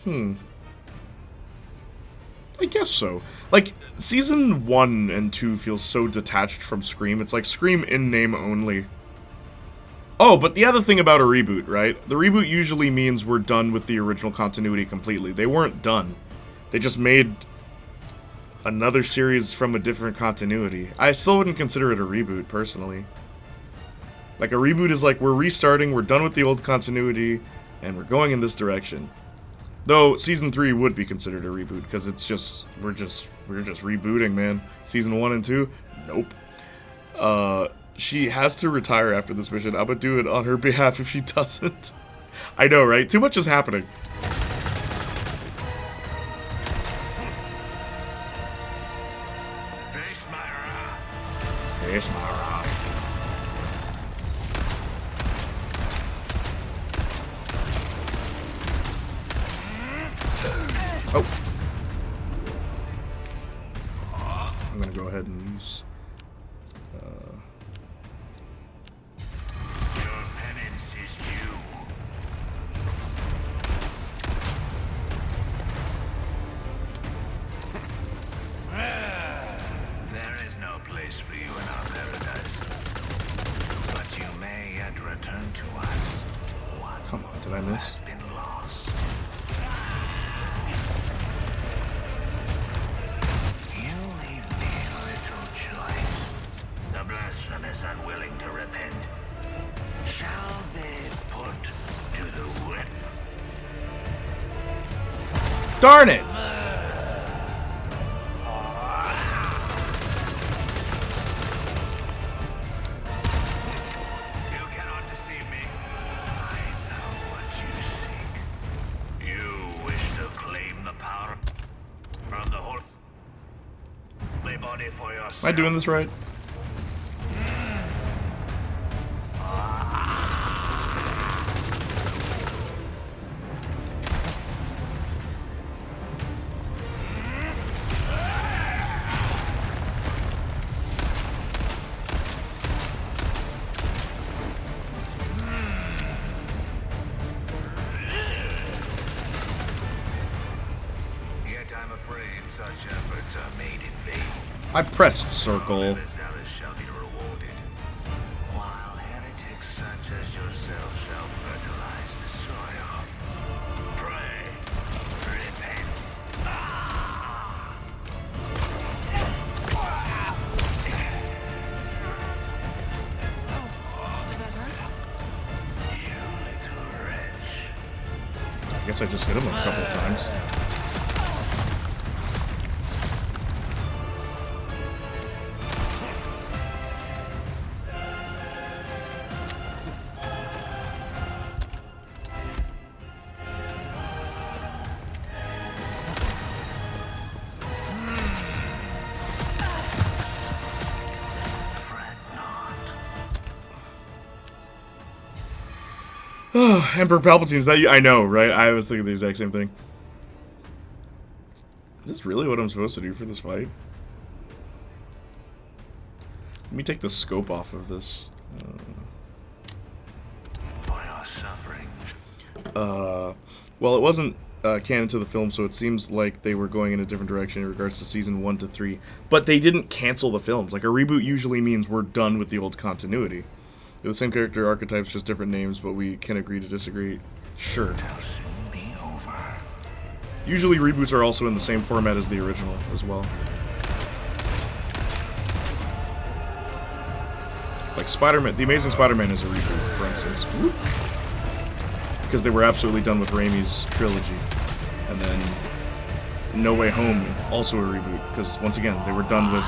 I guess so. Like, season 1 and 2 feels so detached from Scream. It's like Scream in name only. Oh, but the other thing about a reboot, right? The reboot usually means we're done with the original continuity completely. They weren't done. They just made another series from a different continuity. I still wouldn't consider it a reboot, personally. Like, a reboot is like, we're restarting, we're done with the old continuity, and we're going in this direction. Though, season 3 would be considered a reboot, because it's just, we're just rebooting, man. Season 1 and 2? Nope. She has to retire after this mission. I'm gonna do it on her behalf if she doesn't. I know, right? Too much is happening. Face my wrath. Face my wrath. Oh. I'm gonna go ahead and use... Your penance is due. There is no place for you in our paradise. But you may yet return to us. One Come on, did I miss? has been lost. You leave me little choice. The blasphemous unwilling to repent shall be put to the whip. Darn it! You cannot deceive me. I know what you seek. You wish to claim the power of the holy body for yourself. Am I doing this right? Yet I'm afraid such efforts are made in vain. I pressed circle. The zealous shall be rewarded, while heretics such as yourself shall fertilize the soil. Pray, repent. You little wretch. I guess I just hit him a couple of times. Fret not. Emperor Palpatine's that you? I know, right? I was thinking the exact same thing. Is this really what I'm supposed to do for this fight? Let me take the scope off of this. For your suffering. Well, it wasn't canon to the film, so it seems like they were going in a different direction in regards to season 1 to 3. But they didn't cancel the films. Like, a reboot usually means we're done with the old continuity. They're the same character archetypes, just different names, but we can agree to disagree. Sure. Shall soon be over. Usually reboots are also in the same format as the original as well. Like Spider-Man, The Amazing Spider-Man is a reboot, for instance. Whoop. Because they were absolutely done with Raimi's trilogy. And then No Way Home, also a reboot, because once again, they were done with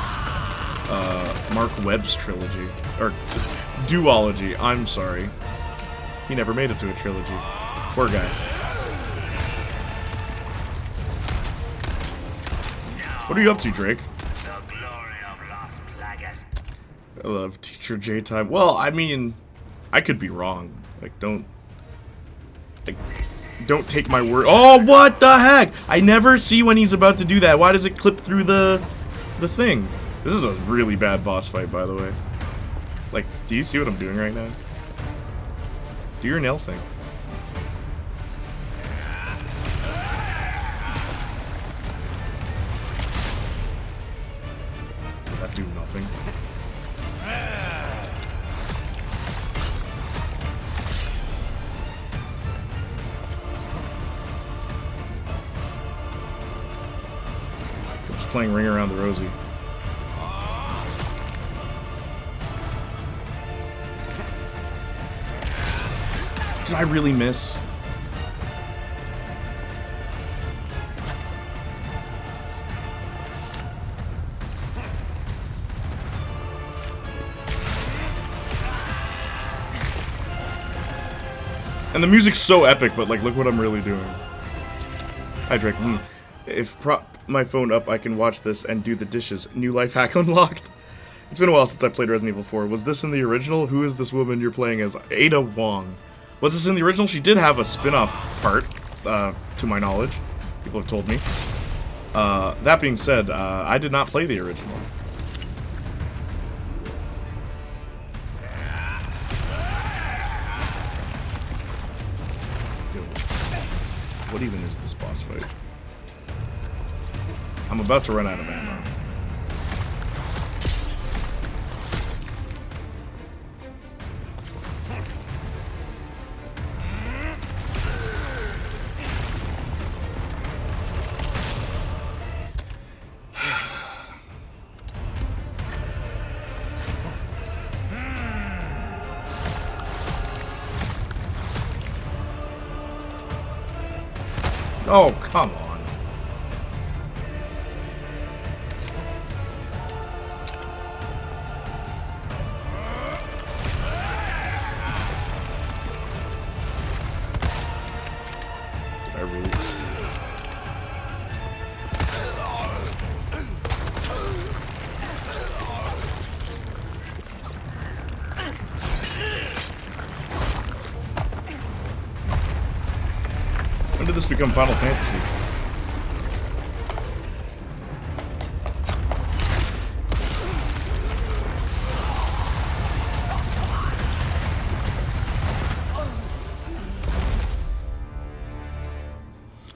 Mark Webb's trilogy. Or duology, I'm sorry. He never made it to a trilogy. Poor guy. What are you up to, Drake? The glory of Las Plagas. I love Teacher J time. Well, I mean, I could be wrong. Like, don't take my word. Oh, what the heck? I never see when he's about to do that. Why does it clip through the thing? This is a really bad boss fight, by the way. Like, do you see what I'm doing right now? Do your nail thing. Did that do nothing? I'm just playing Ring Around the Rosie. Did I really miss? And the music's so epic, but like, look what I'm really doing. Hi, Drake. If prop my phone up, I can watch this and do the dishes. New life hack unlocked. It's been a while since I played Resident Evil 4. Was this in the original? Who is this woman you're playing as? Ada Wong. Was this in the original? She did have a spin-off part, to my knowledge. People have told me. That being said, I did not play the original. Yo, what even is this boss fight? I'm about to run out of ammo. Oh, come on. Did I really? When did this become Final Fantasy?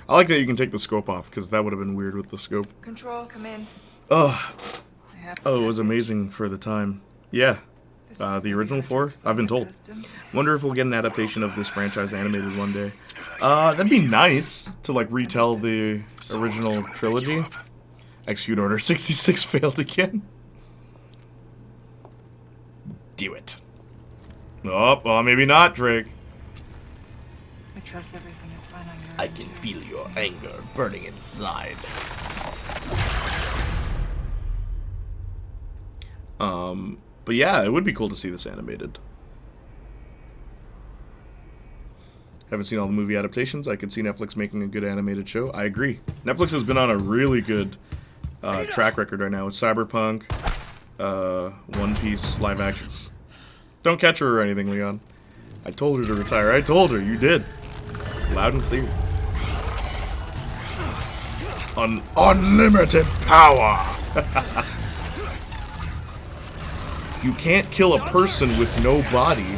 I like that you can take the scope off, because that would have been weird with the scope. Control, come in. Oh, I have oh, it was amazing for the time. Yeah. The original 4? I've been told. Wonder if we'll get an adaptation of this franchise animated one day. That'd be nice to like retell the original trilogy. Execute Order 66 failed again. Do it. Oh, well, maybe not, Drake. I trust everything is fine on your I end. can feel your anger burning inside. But yeah, it would be cool to see this animated. Haven't seen all the movie adaptations. I could see Netflix making a good animated show. I agree. Netflix has been on a really good track record right now with Cyberpunk, One Piece live action. Don't catch her or anything, Leon. I told her to retire. I told her. You did. Loud and clear. Unlimited power! You can't kill a person with no body.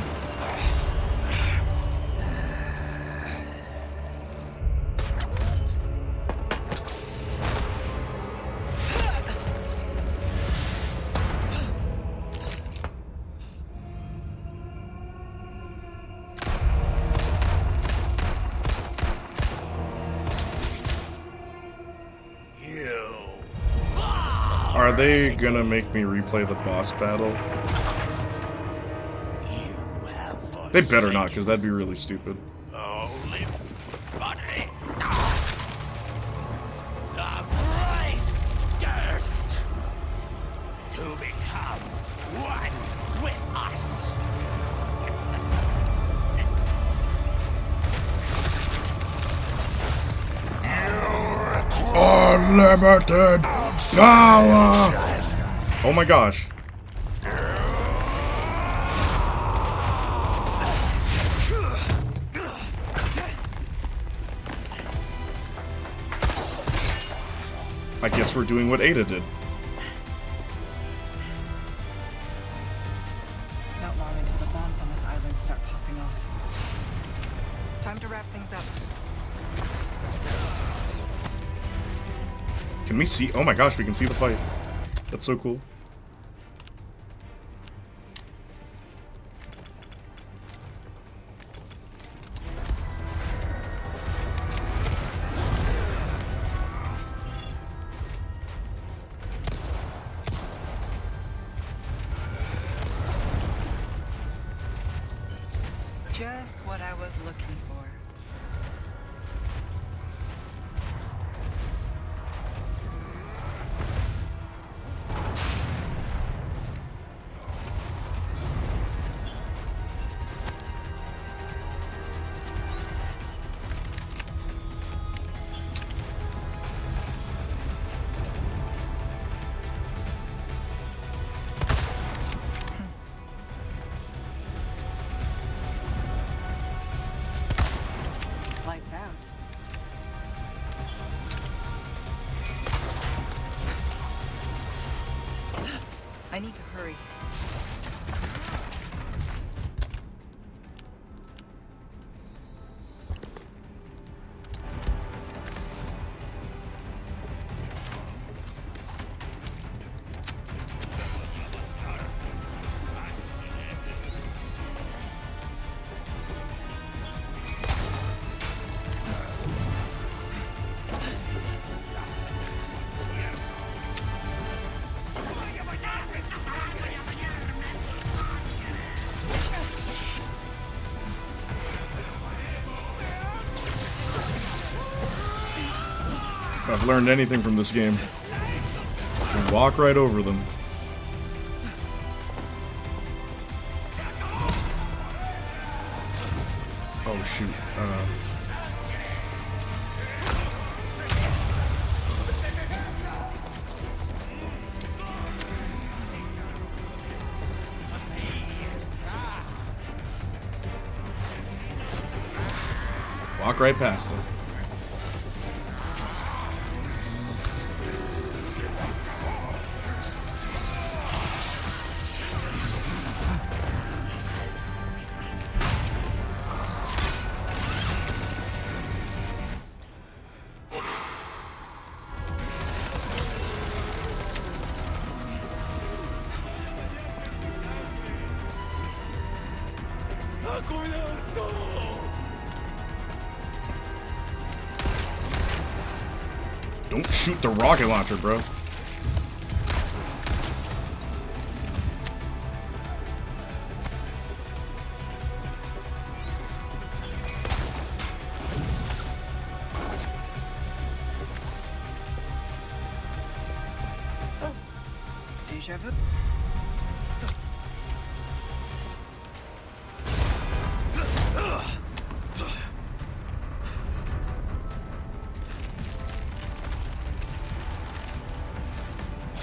Are they gonna make me replay the boss battle? They better not, because that'd be really stupid. Holy body. The bright gift to become one with us. Limited power! Oh my gosh. I guess we're doing what Ada did. Not long until the bombs on this island start popping off. Time to wrap things up. Can we see? Oh my gosh, we can see the fight. That's so cool. Just what I was looking for. Lights out. I need to hurry. If I've learned anything from this game, you can walk right over them. Oh shoot. Walk right past them. Don't shoot the rocket launcher, bro. Deja vu.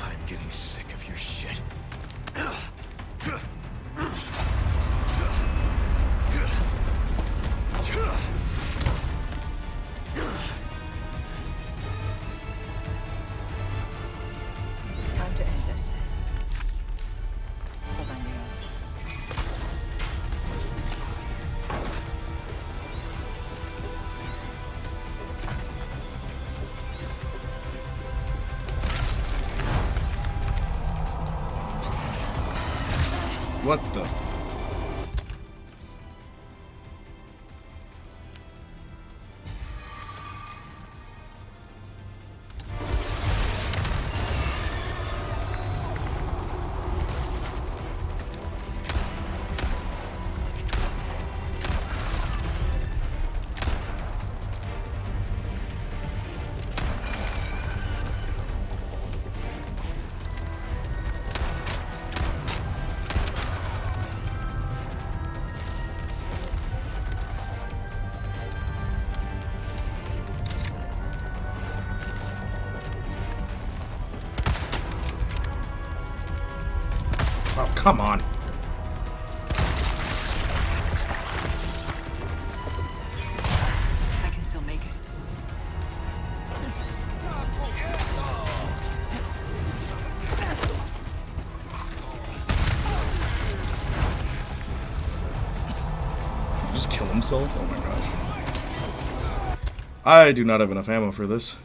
I'm getting sick of your shit. Time to end this. Hold on, Leo. What the? come on. I can still make it. Just kill himself? Oh my gosh. I do not have enough ammo for this.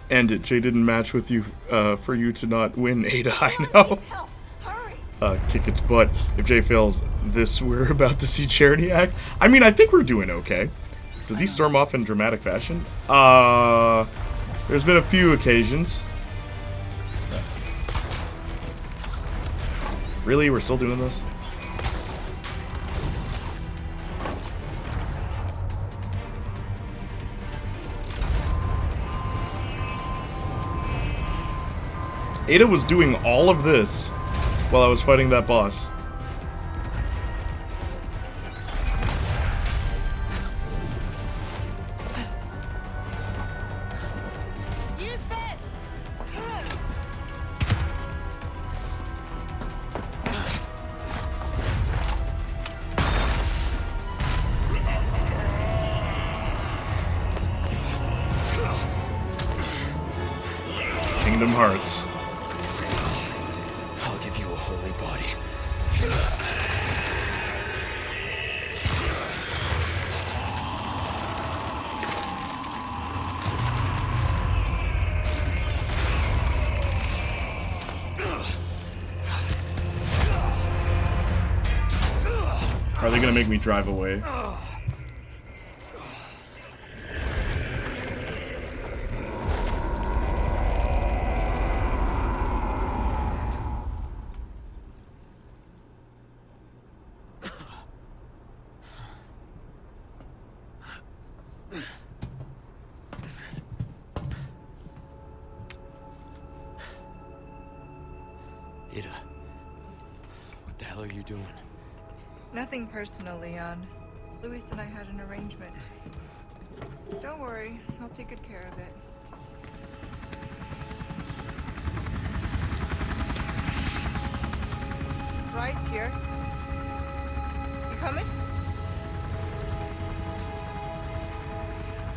End it. Jay didn't match with you for you to not win, Ada. I know. Kick its butt. If Jay fails this, we're about to see Playniac. I mean, I think we're doing okay. Does he storm off in dramatic fashion? There's been a few occasions. Really? We're still doing this? Ada was doing all of this while I was fighting that boss. Use this. Kingdom Hearts. I'll give you a holy body. Are they gonna make me drive away? Ada, what the hell are you doing? Nothing personal, Leon. Luis and I had an arrangement. Don't worry, I'll take good care of it. Ride's here. You coming?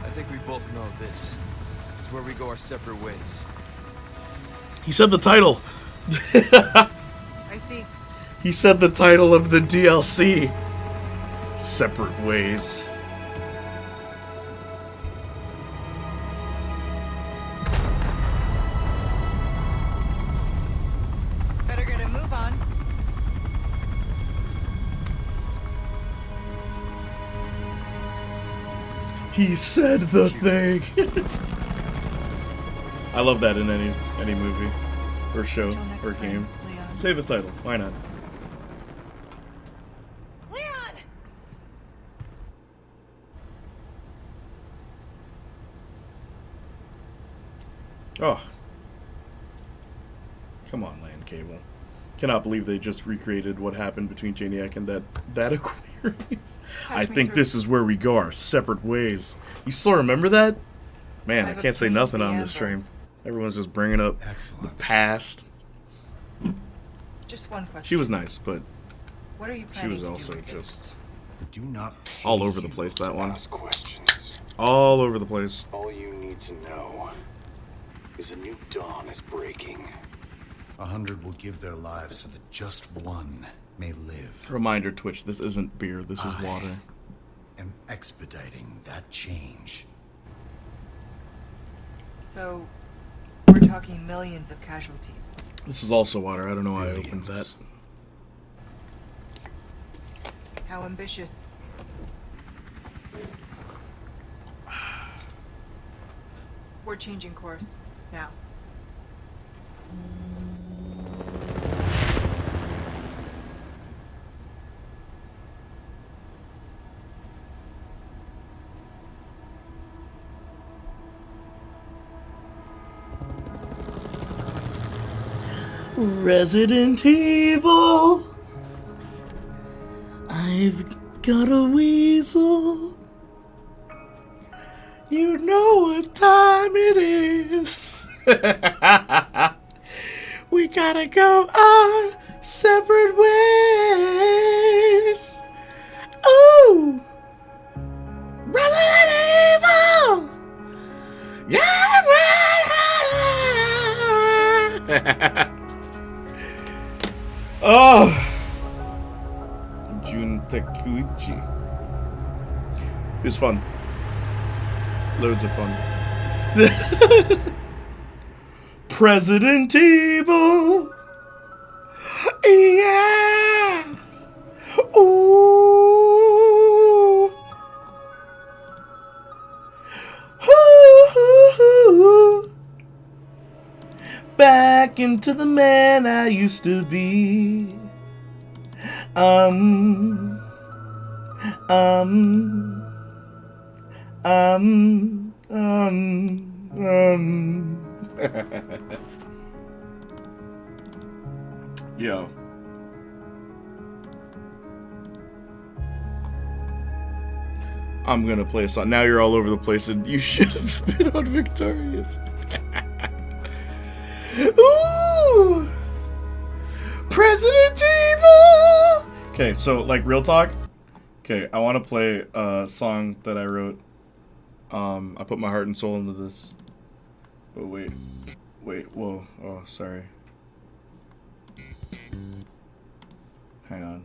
I think we both know this is where we go our separate ways. He said the title. I see. He said the title of the DLC. Separate Ways. Better get a move on. He said the thing. I love that in any movie or show Till next or time, game. Leon. Say the title. Why not? Leon! Oh. Come on, Land Cable. Cannot believe they just recreated what happened between Playniac and that Aquarius. I me think through. this is where we go our separate ways. You still remember that? Man, I I've can't say obtained nothing the on this amber. stream. Everyone's just bringing up the Excellent. past. Just one question. She was nice, but What are you she planning was to do also with this? just Do not all over the place, that to one. ask questions. all over the place. All you need to know is a new dawn is breaking. 100 will give their lives so that just one may live. Reminder, Twitch, this isn't beer, this is water. Am expediting that change. So, We're talking millions of casualties. This is also water. I don't know why I opened that. How ambitious. We're changing course now. Resident Evil. I've got a weasel. You know what time it is. We gotta go our separate ways. Ooh, Resident Evil. Yeah. Oh, Jun Takuchi. It was fun. Loads of fun. President Evil. Yeah. Ooh. Ooh. Back into the man I used to be. Um. Yo. I'm gonna play a song. Now you're all over the place, and you should have been on Victorious. Ooh! President Evil! Okay, so, like, real talk. Okay, I want to play a song that I wrote. I put my heart and soul into this. But wait, whoa, oh, sorry. Hang on.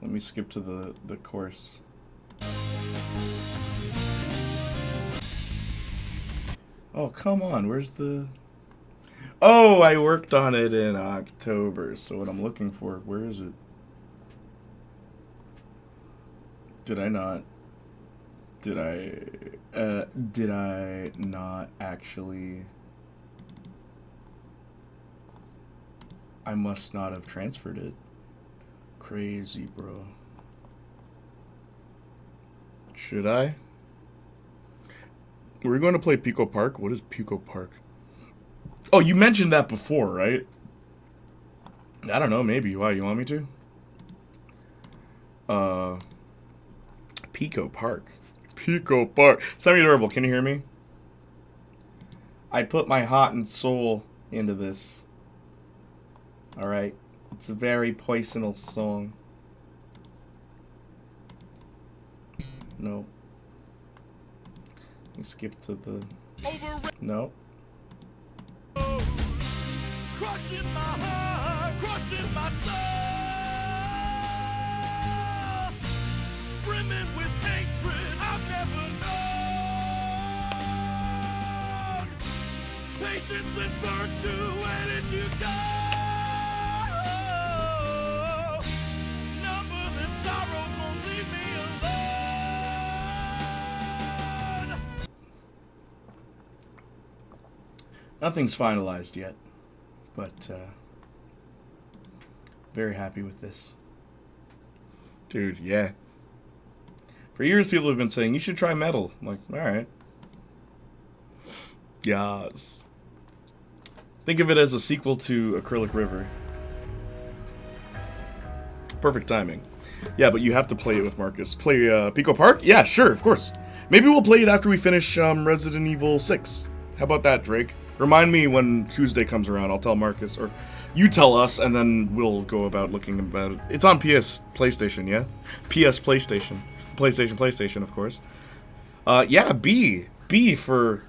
Let me skip to the chorus. Oh, come on, where's the... Oh, I worked on it in October, so what I'm looking for, where is it? Did I not actually... I must not have transferred it. Crazy, bro. Should I? We're going to play Pico Park? What is Pico Park? Oh, you mentioned that before, right? I don't know, maybe. Why, you want me to? Pico Park. Pico Park. Semi-durable, can you hear me? I put my heart and soul into this. Alright? It's a very personal song. No. Let me skip to the... No. Crushing my heart, crushing my soul, brimming with hatred I've never known. Patience and virtue, where did you go? Numberless sorrows won't leave me alone. Nothing's finalized yet. But, very happy with this. Dude, yeah. For years, people have been saying, you should try metal. I'm like, alright. Yes. Think of it as a sequel to Acrylic River. Perfect timing. Yeah, but you have to play it with Marcus. Play, Pico Park? Yeah, sure, of course. Maybe we'll play it after we finish, Resident Evil 6. How about that, Drake? Remind me when Tuesday comes around. I'll tell Marcus, or you tell us, and then we'll go about looking about it. It's on PS PlayStation, yeah? PS PlayStation. PlayStation, of course. Yeah, B. B for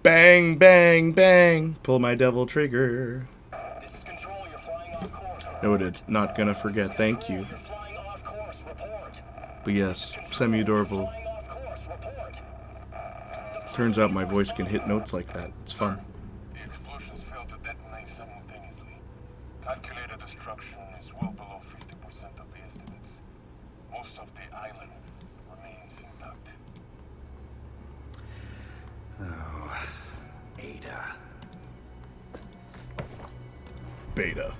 bang, bang, bang. Pull my devil trigger. This is Control. You're flying off course. Noted. Not gonna forget. Thank you. Flying off course. Report. But yes, semi-adorable. Flying off course. Report. Turns out my voice can hit notes like that. It's fun. The explosions failed to detonate simultaneously. Calculated destruction is well below 50% of the estimates. Most of the island remains intact. Oh, Ada. Beta.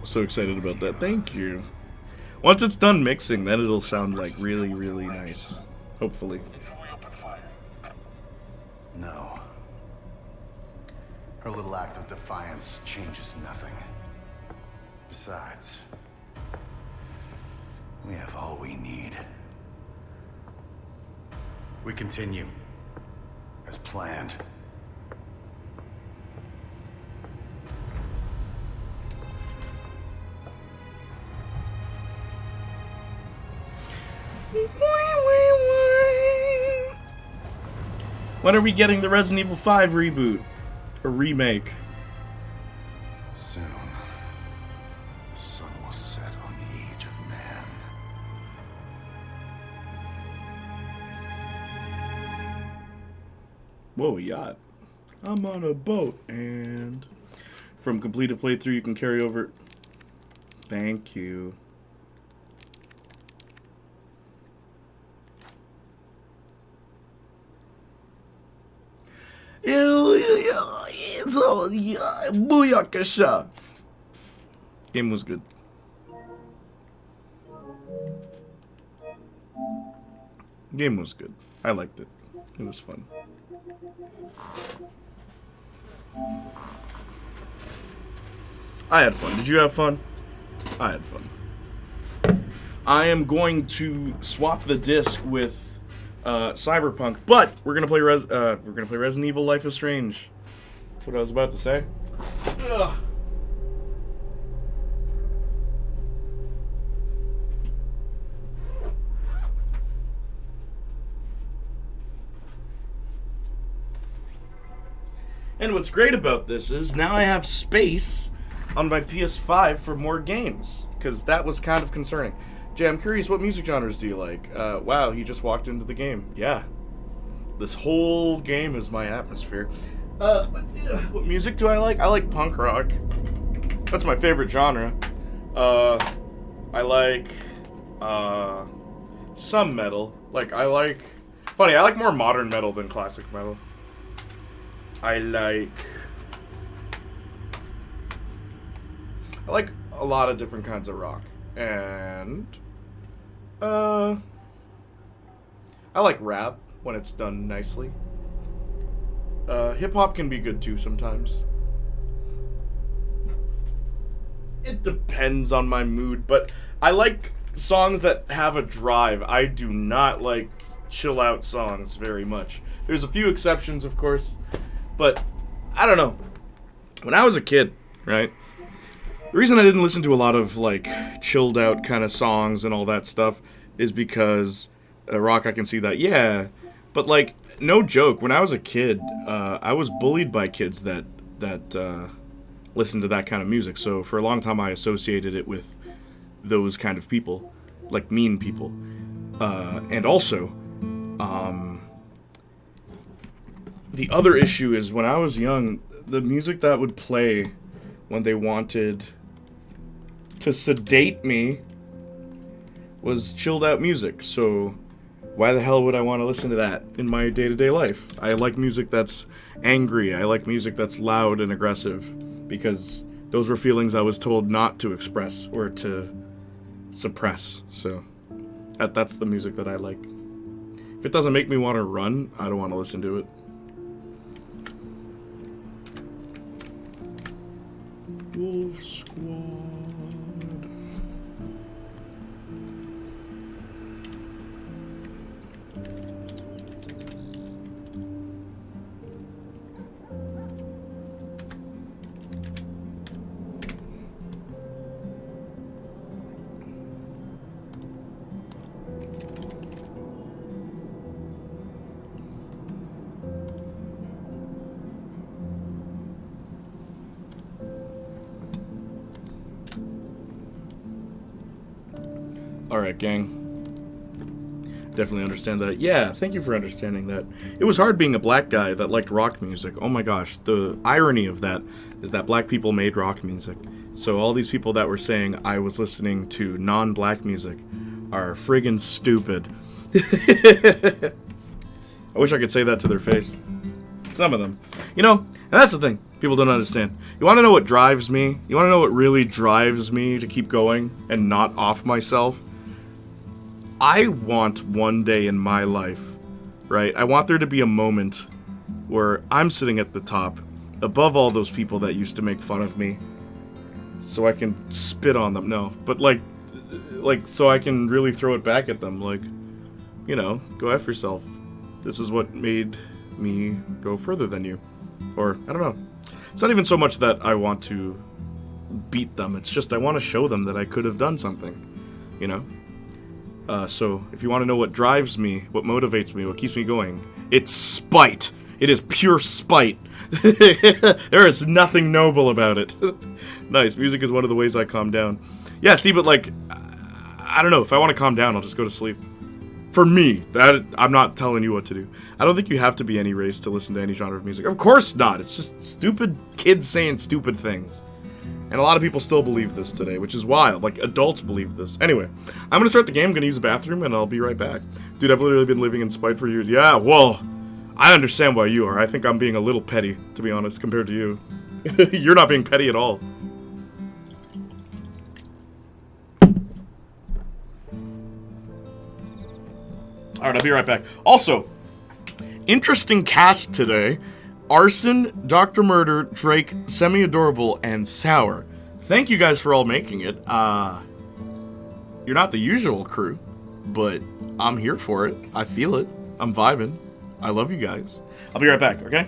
So excited about that. Thank you. Once it's done mixing, then it'll sound like really, really nice. Hopefully. Should we open fire? No. Her little act of defiance changes nothing. Besides, we have all we need. We continue. As planned. When are we getting the Resident Evil 5 reboot? Or remake? Soon, the sun will set on the age of man. Whoa, yacht. I'm on a boat, and from completed playthrough you can carry over. Thank you. It's all booyakasha. Game was good. Game was good. I liked it. It was fun. I had fun. Did you have fun? I had fun. I am going to swap the disc with Cyberpunk, but we're gonna play Resident Evil: Life is Strange. That's what I was about to say. Ugh. And what's great about this is now I have space on my PS5 for more games, because that was kind of concerning. Jay, I'm curious, what music genres do you like? Wow, he just walked into the game. Yeah. This whole game is my atmosphere. What music do I like? I like punk rock. That's my favorite genre. I like some metal. I like more modern metal than classic metal. I like a lot of different kinds of rock. And I like rap when it's done nicely. Hip hop can be good too sometimes. It depends on my mood, but I like songs that have a drive. I do not like chill out songs very much. There's a few exceptions, of course, but I don't know. When I was a kid, right? The reason I didn't listen to a lot of chilled out kind of songs and all that stuff is because rock, I can see that, yeah. But no joke, when I was a kid, I was bullied by kids that listened to that kind of music. So for a long time, I associated it with those kind of people, like mean people. And also, the other issue is when I was young, the music that would play when they wanted to sedate me was chilled out music. So why the hell would I want to listen to that in my day-to-day life? I like music that's angry. I like music that's loud and aggressive, because those were feelings I was told not to express or to suppress. So that's the music that I like. If it doesn't make me want to run, I don't want to listen to it. Wolf Squad. Alright, gang. Definitely understand that. Yeah, thank you for understanding that. It was hard being a black guy that liked rock music. Oh my gosh, the irony of that is that black people made rock music. So all these people that were saying I was listening to non-black music are friggin' stupid. I wish I could say that to their face. Some of them. You know, and that's the thing people don't understand. You want to know what drives me? You want to know what really drives me to keep going and not off myself? I want one day in my life, right? I want there to be a moment where I'm sitting at the top, above all those people that used to make fun of me, so I can spit on them. No, but like, so I can really throw it back at them. Like, you know, go F yourself. This is what made me go further than you. Or, I don't know. It's not even so much that I want to beat them. It's just I want to show them that I could have done something, you know? So, if you want to know what drives me, what motivates me, what keeps me going, it's spite. It is pure spite. There is nothing noble about it. Nice. Music is one of the ways I calm down. Yeah, see, but like, I don't know. If I want to calm down, I'll just go to sleep. For me, I'm not telling you what to do. I don't think you have to be any race to listen to any genre of music. Of course not. It's just stupid kids saying stupid things. And a lot of people still believe this today, which is wild. Like, adults believe this. Anyway, I'm going to start the game, I'm going to use the bathroom, and I'll be right back. Dude, I've literally been living in spite for years. Yeah, well, I understand why you are. I think I'm being a little petty, to be honest, compared to you. You're not being petty at all. Alright, I'll be right back. Also, interesting cast today. Arson, Dr. Murder, Drake, Semi-Adorable, and Sour. Thank you guys for all making it. You're not the usual crew, but I'm here for it. I feel it. I'm vibing. I love you guys. I'll be right back, okay?